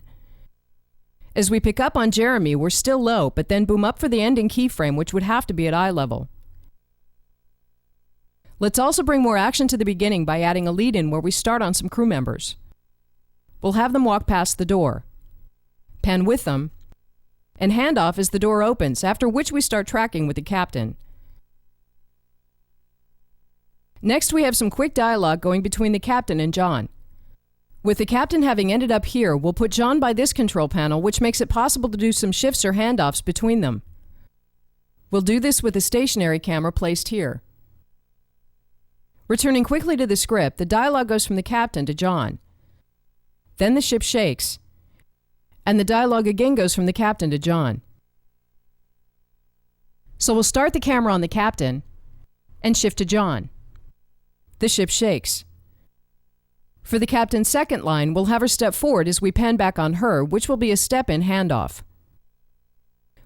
As we pick up on Jeremy, we're still low, but then boom up for the ending keyframe, which would have to be at eye level. Let's also bring more action to the beginning by adding a lead-in where we start on some crew members. We'll have them walk past the door, pan with them, and hand off as the door opens, after which we start tracking with the captain. Next, we have some quick dialogue going between the captain and John. With the captain having ended up here, we'll put John by this control panel, which makes it possible to do some shifts or handoffs between them. We'll do this with a stationary camera placed here. Returning quickly to the script, the dialogue goes from the captain to John. Then the ship shakes, and the dialogue again goes from the captain to John. So we'll start the camera on the captain and shift to John. The ship shakes. For the captain's second line, we'll have her step forward as we pan back on her, which will be a step-in handoff.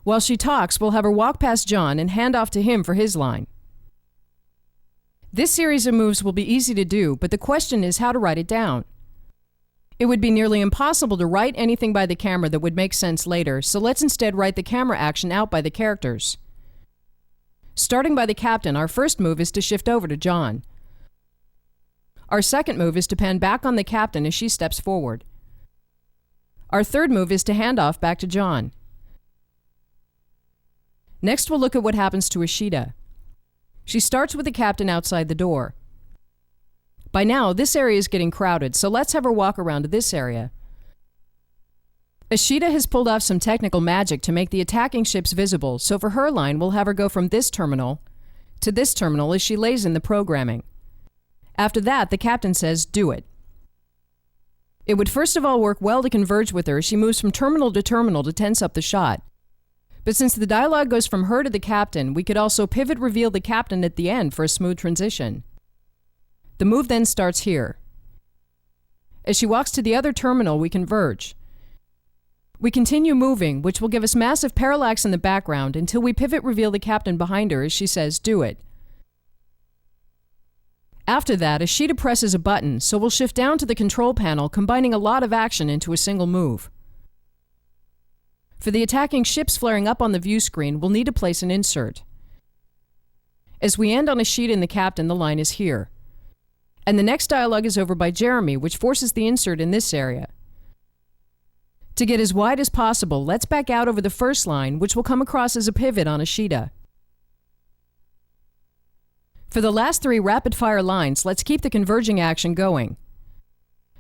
While she talks, we'll have her walk past John and hand off to him for his line. This series of moves will be easy to do, but the question is how to write it down. It would be nearly impossible to write anything by the camera that would make sense later, so let's instead write the camera action out by the characters. Starting by the captain, our first move is to shift over to John. Our second move is to pan back on the captain as she steps forward. Our third move is to hand off back to John. Next, we'll look at what happens to Ishida. She starts with the captain outside the door. By now, this area is getting crowded, so let's have her walk around to this area. Ishida has pulled off some technical magic to make the attacking ships visible, so for her line, we'll have her go from this terminal to this terminal as she lays in the programming. After that, the captain says, "Do it." It would first of all work well to converge with her as she moves from terminal to tense up the shot. But since the dialogue goes from her to the captain, we could also pivot reveal the captain at the end for a smooth transition. The move then starts here. As she walks to the other terminal, we converge. We continue moving, which will give us massive parallax in the background until we pivot reveal the captain behind her as she says, "Do it." After that, Ashita presses a button, so we'll shift down to the control panel, combining a lot of action into a single move. For the attacking ships flaring up on the view screen, we'll need to place an insert. As we end on Ashita and the captain, the line is here. And the next dialogue is over by Jeremy, which forces the insert in this area. To get as wide as possible, let's back out over the first line, which will come across as a pivot on Ashita. For the last 3 rapid-fire lines, let's keep the converging action going.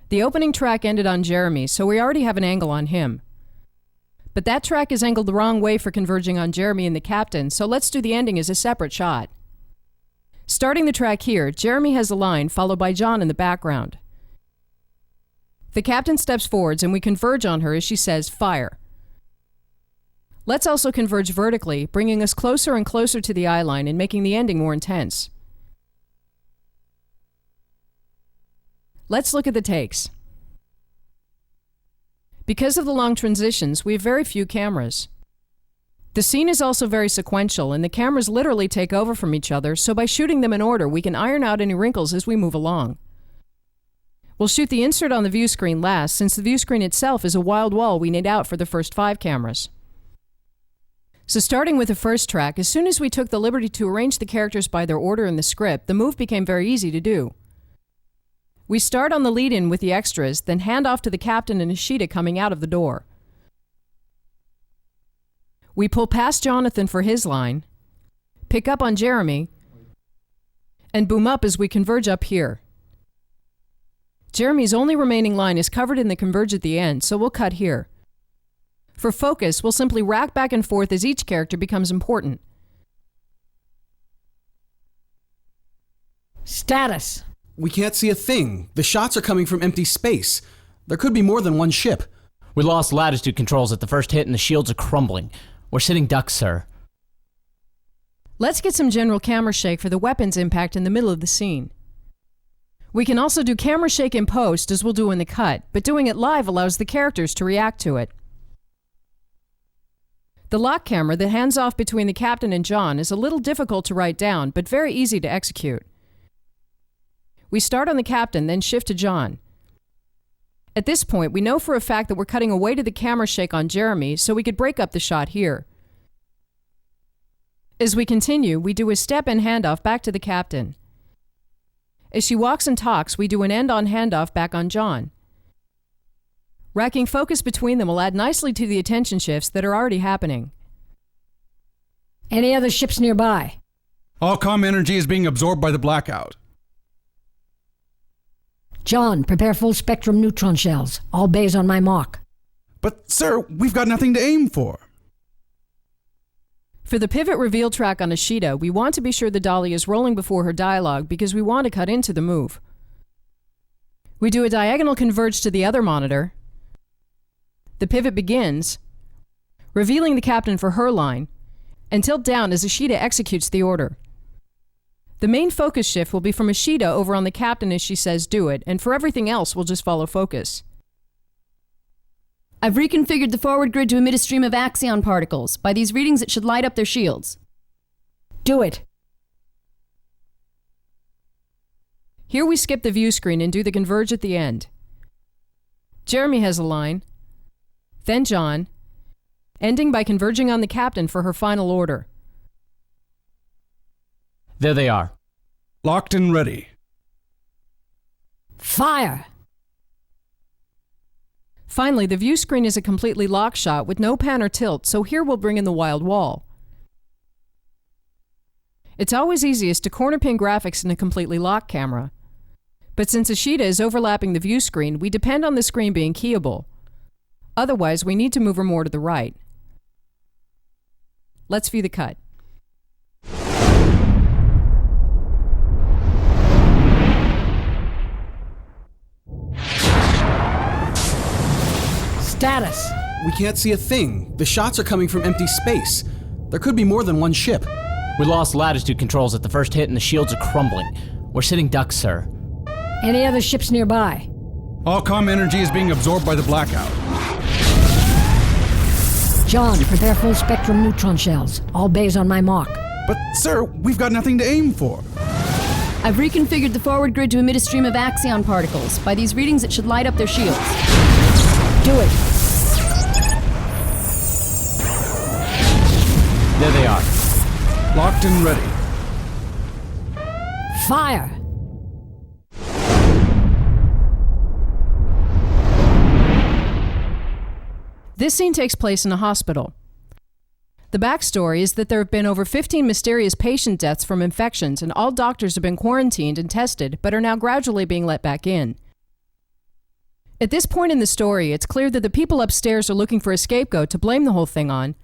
The opening track ended on Jeremy, so we already have an angle on him. But that track is angled the wrong way for converging on Jeremy and the captain, so let's do the ending as a separate shot. Starting the track here, Jeremy has a line, followed by John in the background. The captain steps forwards and we converge on her as she says, "Fire." Let's also converge vertically, bringing us closer and closer to the eye line and making the ending more intense. Let's look at the takes. Because of the long transitions, we have very few cameras. The scene is also very sequential, and the cameras literally take over from each other, so by shooting them in order, we can iron out any wrinkles as we move along. We'll shoot the insert on the view screen last, since the view screen itself is a wild wall we need out for the first 5 cameras. So starting with the first track, as soon as we took the liberty to arrange the characters by their order in the script, the move became very easy to do. We start on the lead-in with the extras, then hand off to the captain and Ashita coming out of the door. We pull past Jonathan for his line, pick up on Jeremy, and boom up as we converge up here. Jeremy's only remaining line is covered in the converge at the end, so we'll cut here. For focus, we'll simply rack back and forth as each character becomes important. Status. We can't see a thing. The shots are coming from empty space. There could be more than one ship. We lost latitude controls at the first hit and the shields are crumbling. We're sitting ducks, sir. Let's get some general camera shake for the weapons impact in the middle of the scene. We can also do camera shake in post, as we'll do in the cut, but doing it live allows the characters to react to it. The lock camera that hands off between the captain and John is a little difficult to write down, but very easy to execute. We start on the captain, then shift to John. At this point, we know for a fact that we're cutting away to the camera shake on Jeremy, so we could break up the shot here. As we continue, we do a step and handoff back to the captain. As she walks and talks, we do an end-on handoff back on John. Racking focus between them will add nicely to the attention shifts that are already happening. Any other ships nearby? All comm energy is being absorbed by the blackout. John, prepare full spectrum neutron shells. All bays on my mark. But, sir, we've got nothing to aim for. For the pivot reveal track on Ashita, we want to be sure the dolly is rolling before her dialogue because we want to cut into the move. We do a diagonal converge to the other monitor. The pivot begins, revealing the captain for her line, and tilt down as Ashita executes the order. The main focus shift will be from Ashita over on the captain as she says "do it," and for everything else we'll just follow focus. I've reconfigured the forward grid to emit a stream of axion particles. By these readings, it should light up their shields. Do it. Here we skip the view screen and do the converge at the end. Jeremy has a line, then John, ending by converging on the captain for her final order. There they are. Locked and ready. Fire! Finally, the view screen is a completely lock shot with no pan or tilt, so here we'll bring in the wild wall. It's always easiest to corner pin graphics in a completely locked camera. But since Ashita is overlapping the view screen, we depend on the screen being keyable. Otherwise, we need to move her more to the right. Let's view the cut. status? We can't see a thing. The shots are coming from empty space. There could be more than one ship. We lost latitude controls at the first hit and the shields are crumbling. We're sitting ducks, sir. Any other ships nearby? All comm energy is being absorbed by the blackout. John, prepare full spectrum neutron shells. All bays on my mark. But, sir, we've got nothing to aim for. I've reconfigured the forward grid to emit a stream of axion particles. By these readings, it should light up their shields. Do it. There they are. Locked and ready. Fire! This scene takes place in a hospital. The backstory is that there have been over 15 mysterious patient deaths from infections, and all doctors have been quarantined and tested, but are now gradually being let back in. At this point in the story, it's clear that the people upstairs are looking for a scapegoat to blame the whole thing on,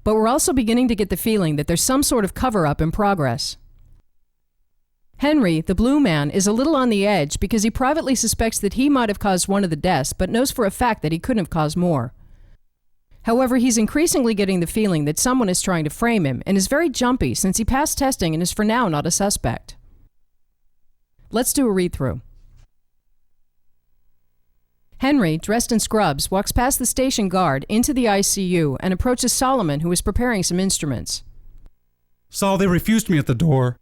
but we're also beginning to get the feeling that there's some sort of cover-up in progress. Henry, the blue man, is a little on the edge because he privately suspects that he might have caused one of the deaths, but knows for a fact that he couldn't have caused more. However, he's increasingly getting the feeling that someone is trying to frame him, and is very jumpy since he passed testing and is for now not a suspect. Let's do a read-through. Henry, dressed in scrubs, walks past the station guard into the ICU and approaches Solomon, who is preparing some instruments. Sol, they refused me at the door.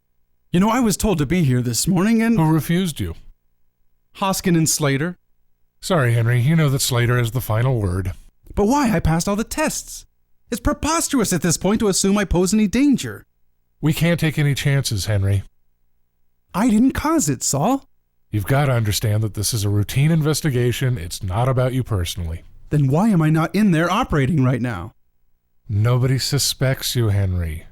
You know, I was told to be here this morning and... Who refused you? Hoskin and Slater. Sorry, Henry. You know that Slater has the final word. But why? I passed all the tests. It's preposterous at this point to assume I pose any danger. We can't take any chances, Henry. I didn't cause it, Sol. You've got to understand that this is a routine investigation. It's not about you personally. Then why am I not in there operating right now? Nobody suspects you, Henry.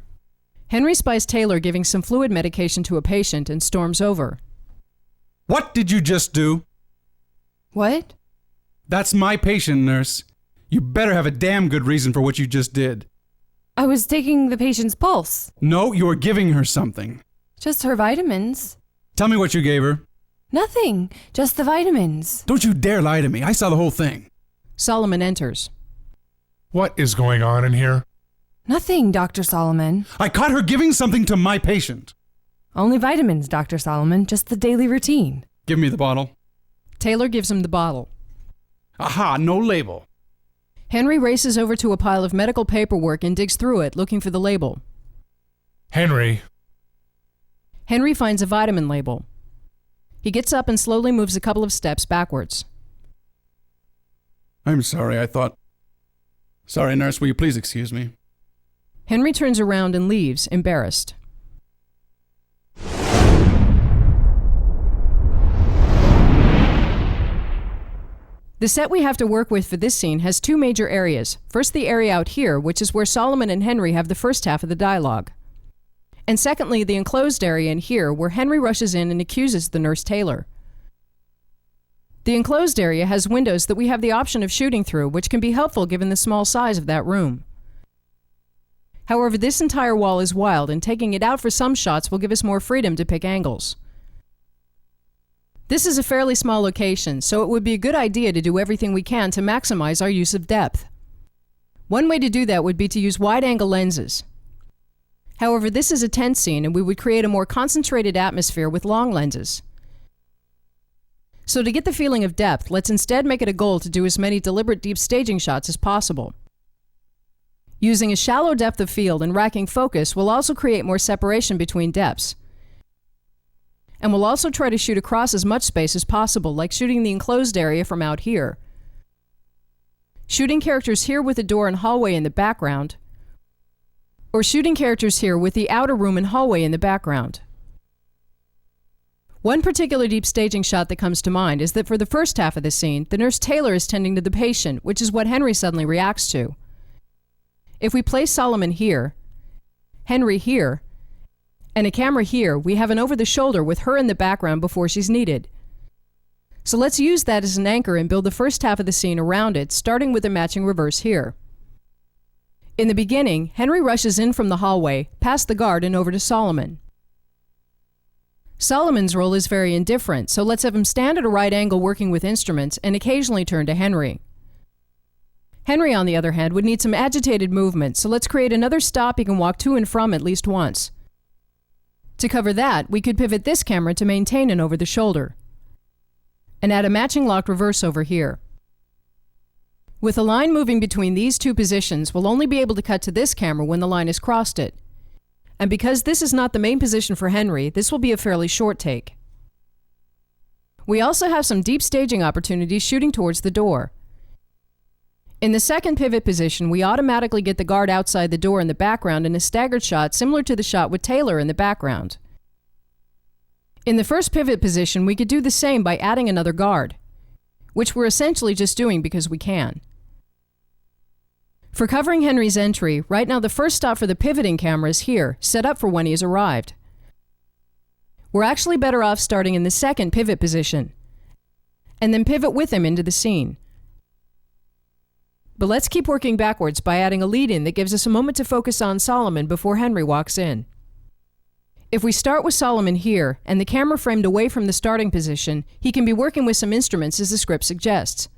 Henry spies Taylor giving some fluid medication to a patient and storms over. What did you just do? What? That's my patient, nurse. You better have a damn good reason for what you just did. I was taking the patient's pulse. No, you were giving her something. Just her vitamins. Tell me what you gave her. Nothing. Just the vitamins. Don't you dare lie to me. I saw the whole thing. Solomon enters. What is going on in here? Nothing, Dr. Solomon. I caught her giving something to my patient. Only vitamins, Dr. Solomon. Just the daily routine. Give me the bottle. Taylor gives him the bottle. Aha, no label. Henry races over to a pile of medical paperwork and digs through it, looking for the label. Henry. Henry finds a vitamin label. He gets up and slowly moves a couple of steps backwards. I'm sorry, I thought... Sorry, nurse, will you please excuse me? Henry turns around and leaves, embarrassed. The set we have to work with for this scene has two major areas. First, the area out here, which is where Solomon and Henry have the first half of the dialogue. And secondly, the enclosed area in here, where Henry rushes in and accuses the nurse Taylor. The enclosed area has windows that we have the option of shooting through, which can be helpful given the small size of that room. However, this entire wall is wild, and taking it out for some shots will give us more freedom to pick angles. This is a fairly small location, so it would be a good idea to do everything we can to maximize our use of depth. One way to do that would be to use wide-angle lenses. However, this is a tent scene, and we would create a more concentrated atmosphere with long lenses. So to get the feeling of depth, let's instead make it a goal to do as many deliberate deep staging shots as possible. Using a shallow depth of field and racking focus will also create more separation between depths. And we'll also try to shoot across as much space as possible, like shooting the enclosed area from out here. Shooting characters here with a door and hallway in the background, or shooting characters here with the outer room and hallway in the background. One particular deep staging shot that comes to mind is that for the first half of the scene, the nurse Taylor is tending to the patient, which is what Henry suddenly reacts to. If we place Solomon here, Henry here, and a camera here, we have an over-the-shoulder with her in the background before she's needed. So let's use that as an anchor and build the first half of the scene around it, starting with a matching reverse here. In the beginning, Henry rushes in from the hallway, past the guard and over to Solomon. Solomon's role is very indifferent, so let's have him stand at a right angle working with instruments and occasionally turn to Henry. Henry, on the other hand, would need some agitated movement, so let's create another stop he can walk to and from at least once. To cover that, we could pivot this camera to maintain an over the shoulder, and add a matching locked reverse over here. With a line moving between these two positions, we'll only be able to cut to this camera when the line has crossed it. And because this is not the main position for Henry, this will be a fairly short take. We also have some deep staging opportunities shooting towards the door. In the second pivot position, we automatically get the guard outside the door in the background in a staggered shot similar to the shot with Taylor in the background. In the first pivot position, we could do the same by adding another guard, which we're essentially just doing because we can. For covering Henry's entry, right now the first stop for the pivoting camera is here, set up for when he has arrived. We're actually better off starting in the second pivot position, and then pivot with him into the scene. But let's keep working backwards by adding a lead-in that gives us a moment to focus on Solomon before Henry walks in. If we start with Solomon here, and the camera framed away from the starting position, he can be working with some instruments as the script suggests.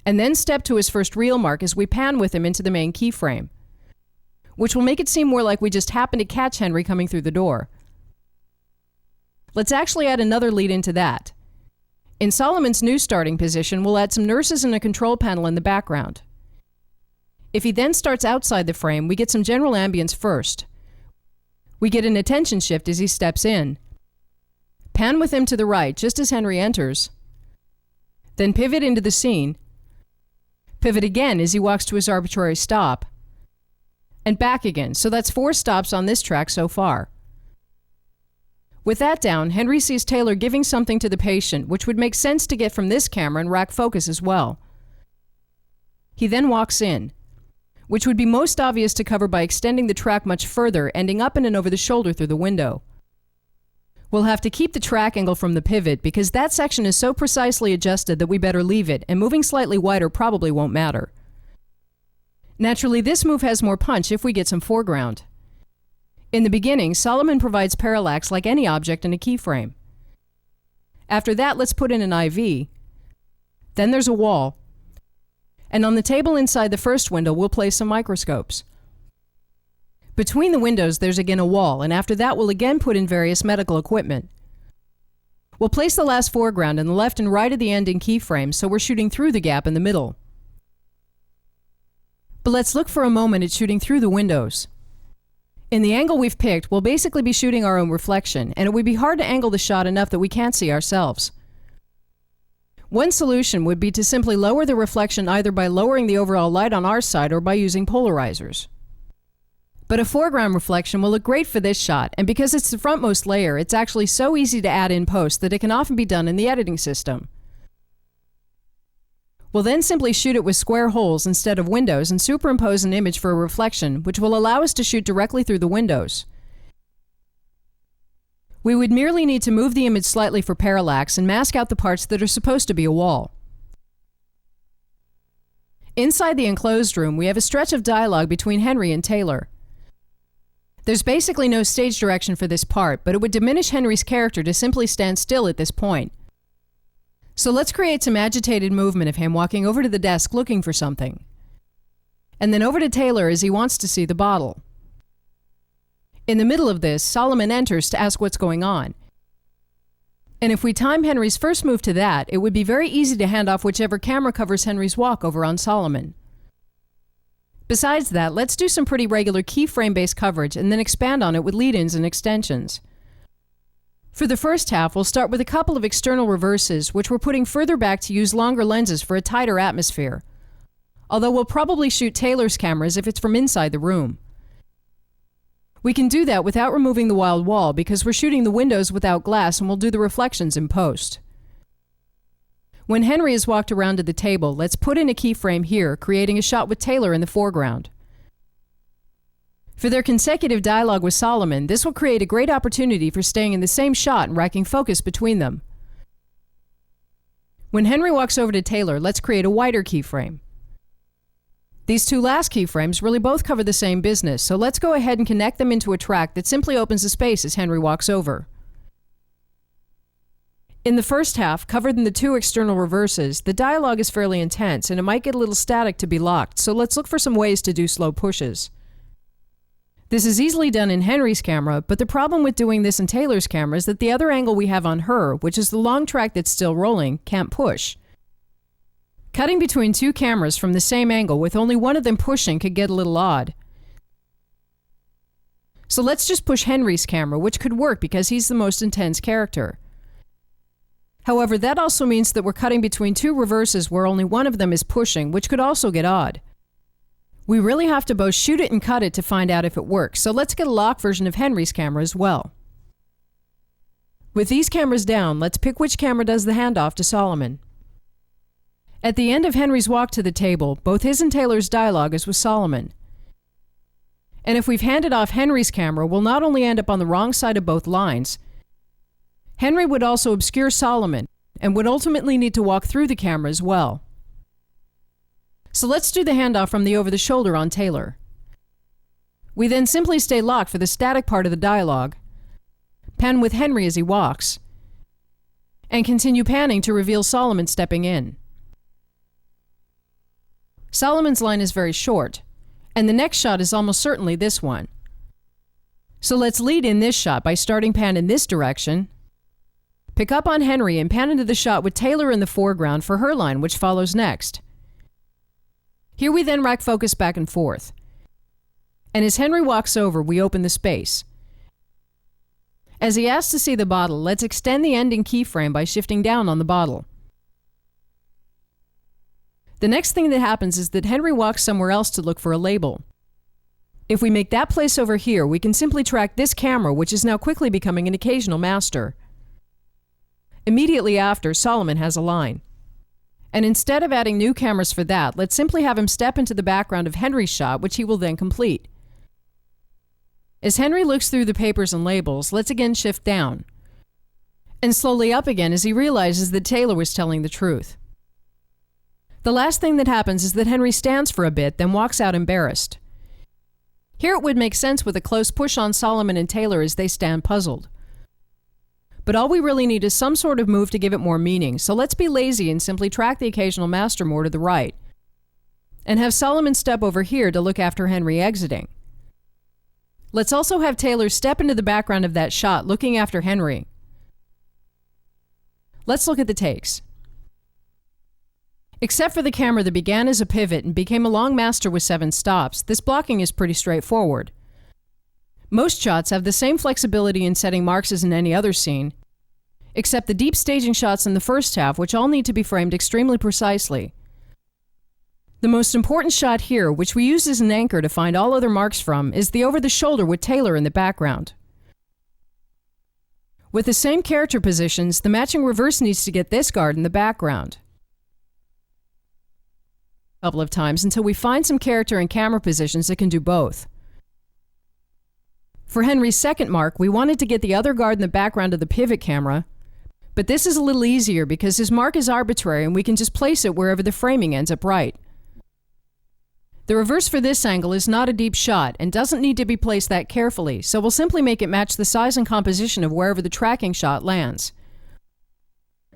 And then step to his first reel mark as we pan with him into the main keyframe, which will make it seem more like we just happened to catch Henry coming through the door. Let's actually add another lead into that. In Solomon's new starting position, we'll add some nurses and a control panel in the background. If he then starts outside the frame, we get some general ambience first. We get an attention shift as he steps in. Pan with him to the right just as Henry enters. Then pivot into the scene. Pivot again as he walks to his arbitrary stop. And back again, so that's 4 stops on this track so far. With that down, Henry sees Taylor giving something to the patient, which would make sense to get from this camera and rack focus as well. He then walks in, which would be most obvious to cover by extending the track much further, ending up in and over the shoulder through the window. We'll have to keep the track angle from the pivot because that section is so precisely adjusted that we better leave it, and moving slightly wider probably won't matter. Naturally, this move has more punch if we get some foreground. In the beginning, Solomon provides parallax like any object in a keyframe. After that, let's put in an IV. Then there's a wall. And on the table inside the first window, we'll place some microscopes. Between the windows, there's again a wall, and after that, we'll again put in various medical equipment. We'll place the last foreground in the left and right of the ending keyframe, so we're shooting through the gap in the middle. But let's look for a moment at shooting through the windows. In the angle we've picked, we'll basically be shooting our own reflection, and it would be hard to angle the shot enough that we can't see ourselves. One solution would be to simply lower the reflection either by lowering the overall light on our side or by using polarizers. But a foreground reflection will look great for this shot, and because it's the frontmost layer, it's actually so easy to add in post that it can often be done in the editing system. We'll then simply shoot it with square holes instead of windows and superimpose an image for a reflection, which will allow us to shoot directly through the windows. We would merely need to move the image slightly for parallax and mask out the parts that are supposed to be a wall. Inside the enclosed room, we have a stretch of dialogue between Henry and Taylor. There's basically no stage direction for this part, but it would diminish Henry's character to simply stand still at this point. So let's create some agitated movement of him walking over to the desk looking for something. And then over to Taylor as he wants to see the bottle. In the middle of this, Solomon enters to ask what's going on. And if we time Henry's first move to that, it would be very easy to hand off whichever camera covers Henry's walk over on Solomon. Besides that, let's do some pretty regular keyframe-based coverage and then expand on it with lead-ins and extensions. For the first half, we'll start with a couple of external reverses, which we're putting further back to use longer lenses for a tighter atmosphere. Although we'll probably shoot Taylor's cameras if it's from inside the room. We can do that without removing the wild wall because we're shooting the windows without glass and we'll do the reflections in post. When Henry has walked around to the table, let's put in a keyframe here, creating a shot with Taylor in the foreground. For their consecutive dialogue with Solomon, this will create a great opportunity for staying in the same shot and racking focus between them. When Henry walks over to Taylor, let's create a wider keyframe. These two last keyframes really both cover the same business, so let's go ahead and connect them into a track that simply opens a space as Henry walks over. In the first half, covered in the two external reverses, the dialogue is fairly intense and it might get a little static to be locked, so let's look for some ways to do slow pushes. This is easily done in Henry's camera, but the problem with doing this in Taylor's camera is that the other angle we have on her, which is the long track that's still rolling, can't push. Cutting between two cameras from the same angle with only one of them pushing could get a little odd. So let's just push Henry's camera, which could work because he's the most intense character. However, that also means that we're cutting between two reverses where only one of them is pushing, which could also get odd. We really have to both shoot it and cut it to find out if it works, so let's get a lock version of Henry's camera as well. With these cameras down, let's pick which camera does the handoff to Solomon. At the end of Henry's walk to the table, both his and Taylor's dialogue is with Solomon. And if we've handed off Henry's camera, we'll not only end up on the wrong side of both lines, Henry would also obscure Solomon and would ultimately need to walk through the camera as well. So let's do the handoff from the over-the-shoulder on Taylor. We then simply stay locked for the static part of the dialogue, pan with Henry as he walks, and continue panning to reveal Solomon stepping in. Solomon's line is very short, and the next shot is almost certainly this one. So let's lead in this shot by starting pan in this direction, pick up on Henry and pan into the shot with Taylor in the foreground for her line, which follows next. Here we then rack focus back and forth. And as Henry walks over, we open the space. As he asks to see the bottle, let's extend the ending keyframe by shifting down on the bottle. The next thing that happens is that Henry walks somewhere else to look for a label. If we make that place over here, we can simply track this camera, which is now quickly becoming an occasional master. Immediately after, Solomon has a line. And instead of adding new cameras for that, let's simply have him step into the background of Henry's shot, which he will then complete. As Henry looks through the papers and labels, let's again shift down, and slowly up again as he realizes that Taylor was telling the truth. The last thing that happens is that Henry stands for a bit, then walks out embarrassed. Here it would make sense with a close push on Solomon and Taylor as they stand puzzled. But all we really need is some sort of move to give it more meaning, so let's be lazy and simply track the occasional master more to the right, and have Solomon step over here to look after Henry exiting. Let's also have Taylor step into the background of that shot, looking after Henry. Let's look at the takes. Except for the camera that began as a pivot and became a long master with 7 stops, this blocking is pretty straightforward. Most shots have the same flexibility in setting marks as in any other scene, except the deep staging shots in the first half, which all need to be framed extremely precisely. The most important shot here, which we use as an anchor to find all other marks from, is the over-the-shoulder with Taylor in the background. With the same character positions, the matching reverse needs to get this guard in the background a couple of times until we find some character and camera positions that can do both. For Henry's second mark, we wanted to get the other guard in the background of the pivot camera, but this is a little easier because his mark is arbitrary and we can just place it wherever the framing ends up right. The reverse for this angle is not a deep shot and doesn't need to be placed that carefully, so we'll simply make it match the size and composition of wherever the tracking shot lands.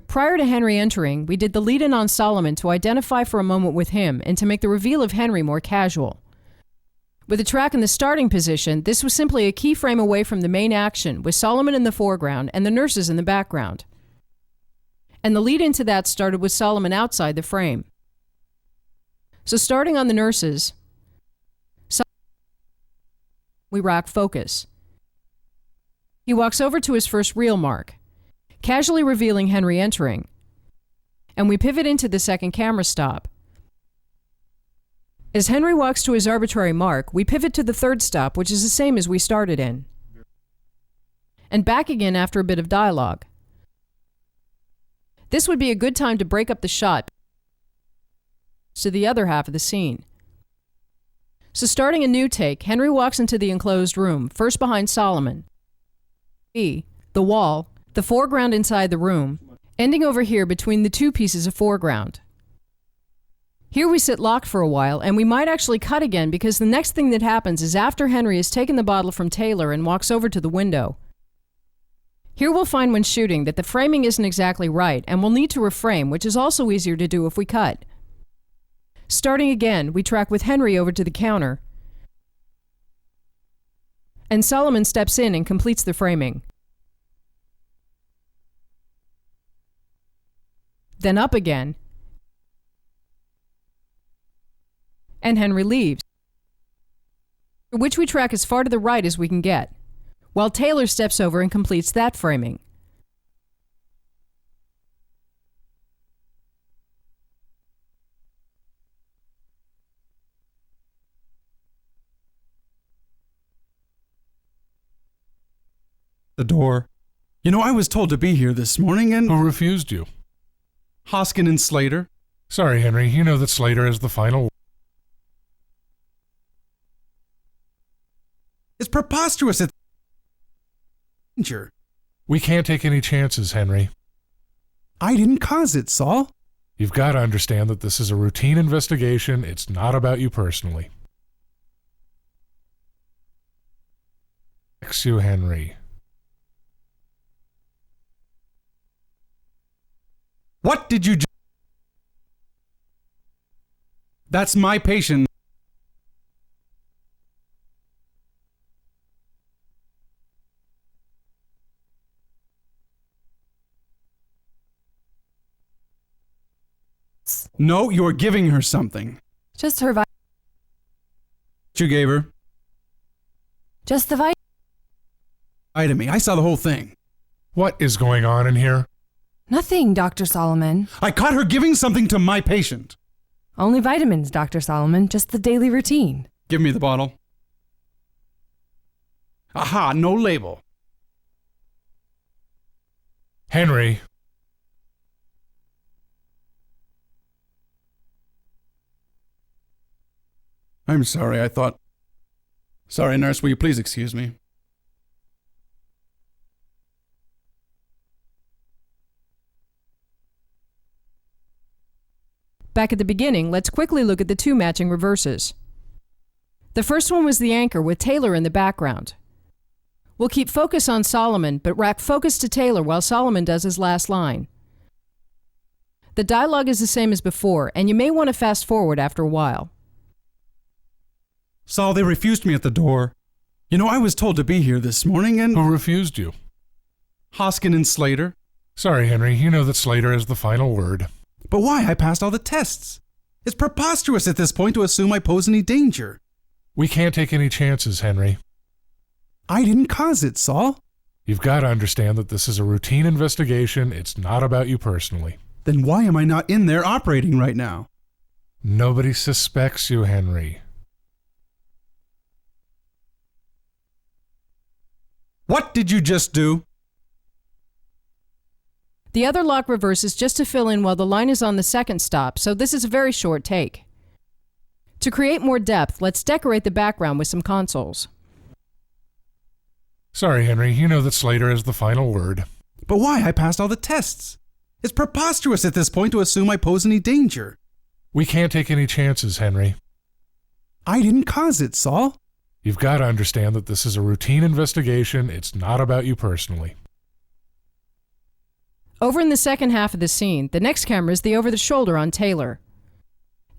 Prior to Henry entering, we did the lead-in on Solomon to identify for a moment with him and to make the reveal of Henry more casual. With the track in the starting position, this was simply a keyframe away from the main action, with Solomon in the foreground and the nurses in the background. And the lead into that started with Solomon outside the frame. So starting on the nurses, we rack focus. He walks over to his first real mark, casually revealing Henry entering, and we pivot into the second camera stop. As Henry walks to his arbitrary mark, we pivot to the third stop, which is the same as we started in, and back again after a bit of dialogue. This would be a good time to break up the shot to the other half of the scene. So starting a new take, Henry walks into the enclosed room, first behind Solomon, the wall, the foreground inside the room, ending over here between the two pieces of foreground. Here we sit locked for a while, and we might actually cut again because the next thing that happens is after Henry has taken the bottle from Taylor and walks over to the window, Here we'll find when shooting that the framing isn't exactly right, and we'll need to reframe, which is also easier to do if we cut. Starting again, we track with Henry over to the counter, and Solomon steps in and completes the framing. Then up again, and Henry leaves, which we track as far to the right as we can get, while Taylor steps over and completes that framing. The door. You know, I was told to be here this morning and... Who refused you? Hoskin and Slater. Sorry, Henry. You know that Slater is the final. It's preposterous at danger. We can't take any chances, Henry. I didn't cause it, Saul. You've got to understand that this is a routine investigation. It's not about you personally. Thanks you, Henry. What did you... That's my patient. No, you're giving her something. Just her You gave her. Just the Vitamin. I saw the whole thing. What is going on in here? Nothing, Dr. Solomon. I caught her giving something to my patient. Only vitamins, Dr. Solomon. Just the daily routine. Give me the bottle. Aha, no label. Henry. I'm sorry, I thought... Sorry, nurse, will you please excuse me? Back at the beginning, let's quickly look at the two matching reverses. The first one was the anchor with Taylor in the background. We'll keep focus on Solomon, but rack focus to Taylor while Solomon does his last line. The dialogue is the same as before, and you may want to fast forward after a while. Saul, they refused me at the door. You know, I was told to be here this morning and... Who refused you? Hoskin and Slater. Sorry, Henry. You know that Slater is the final word. But why? I passed all the tests. It's preposterous at this point to assume I pose any danger. We can't take any chances, Henry. I didn't cause it, Saul. You've got to understand that this is a routine investigation. It's not about you personally. Then why am I not in there operating right now? Nobody suspects you, Henry. What did you just do? The other lock reverse is just to fill in while the line is on the second stop, so this is a very short take. To create more depth, let's decorate the background with some consoles. Sorry, Henry. You know that Slater is the final word. But why? I passed all the tests. It's preposterous at this point to assume I pose any danger. We can't take any chances, Henry. I didn't cause it, Saul. You've got to understand that this is a routine investigation. It's not about you personally. Over in the second half of the scene, the next camera is the over-the-shoulder on Taylor.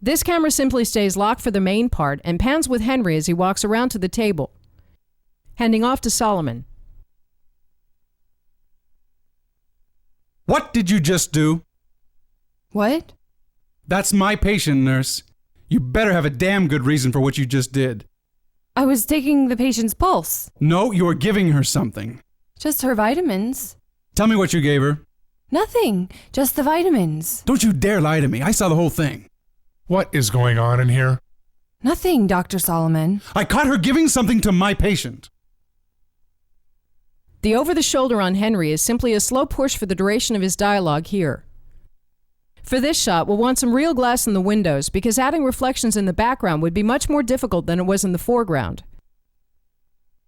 This camera simply stays locked for the main part and pans with Henry as he walks around to the table, handing off to Solomon. What did you just do? What? That's my patient, nurse. You better have a damn good reason for what you just did. I was taking the patient's pulse. No, you were giving her something. Just her vitamins. Tell me what you gave her. Nothing. Just the vitamins. Don't you dare lie to me. I saw the whole thing. What is going on in here? Nothing, Dr. Solomon. I caught her giving something to my patient. The over-the-shoulder on Henry is simply a slow push for the duration of his dialogue here. For this shot, we'll want some real glass in the windows because adding reflections in the background would be much more difficult than it was in the foreground.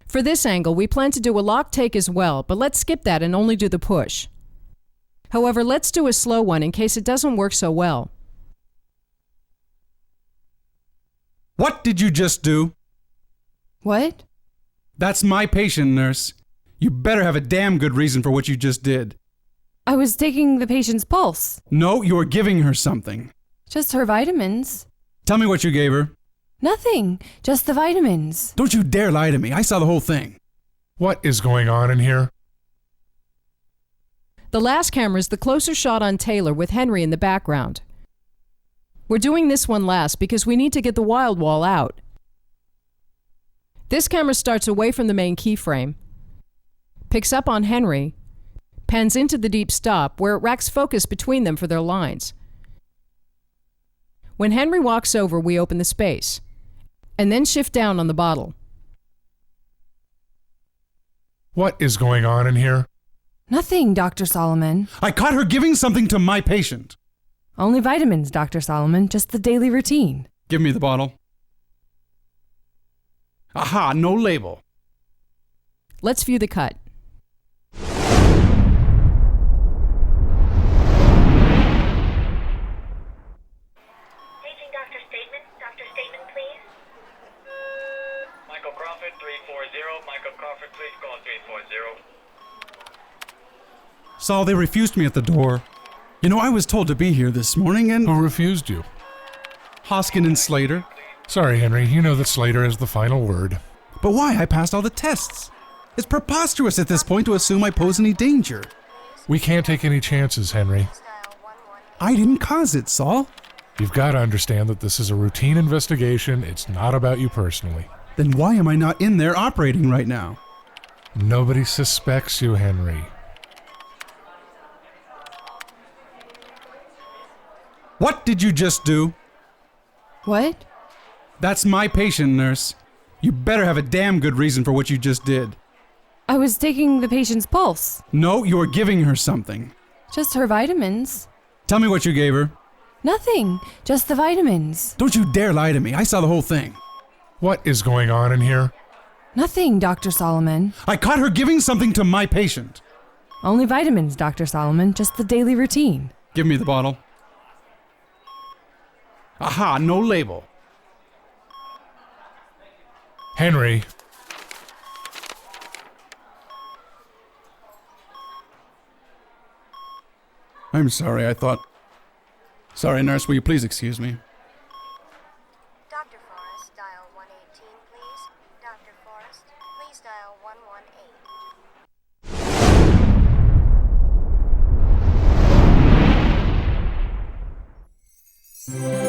For this angle, we plan to do a lock take as well, but let's skip that and only do the push. However, let's do a slow one in case it doesn't work so well. What did you just do? What? That's my patient, nurse. You better have a damn good reason for what you just did. I was taking the patient's pulse. No, you were giving her something. Just her vitamins. Tell me what you gave her. Nothing. Just the vitamins. Don't you dare lie to me. I saw the whole thing. What is going on in here? The last camera is the closer shot on Taylor with Henry in the background. We're doing this one last because we need to get the wild wall out. This camera starts away from the main keyframe, picks up on Henry, pans into the deep stop where it racks focus between them for their lines. When Henry walks over, we open the space, and then shift down on the bottle. What is going on in here? Nothing, Dr. Solomon. I caught her giving something to my patient. Only vitamins, Dr. Solomon. Just the daily routine. Give me the bottle. Aha, no label. Let's view the cut. Paging Dr. Statement. Dr. Statement, please. Michael Crawford, 340. Michael Crawford, please call 340. Saul, they refused me at the door. You know, I was told to be here this morning and... Who refused you? Hoskin and Slater. Sorry, Henry. You know that Slater has the final word. But why? I passed all the tests. It's preposterous at this point to assume I pose any danger. We can't take any chances, Henry. I didn't cause it, Saul. You've got to understand that this is a routine investigation. It's not about you personally. Then why am I not in there operating right now? Nobody suspects you, Henry. What did you just do? What? That's my patient, nurse. You better have a damn good reason for what you just did. I was taking the patient's pulse. No, you were giving her something. Just her vitamins. Tell me what you gave her. Nothing. Just the vitamins. Don't you dare lie to me. I saw the whole thing. What is going on in here? Nothing, Dr. Solomon. I caught her giving something to my patient. Only vitamins, Dr. Solomon. Just the daily routine. Give me the bottle. Aha, no label. Henry. I'm sorry, I thought... Sorry, nurse, will you please excuse me? Dr. Forrest, dial 118, please. Dr. Forrest, please dial 118.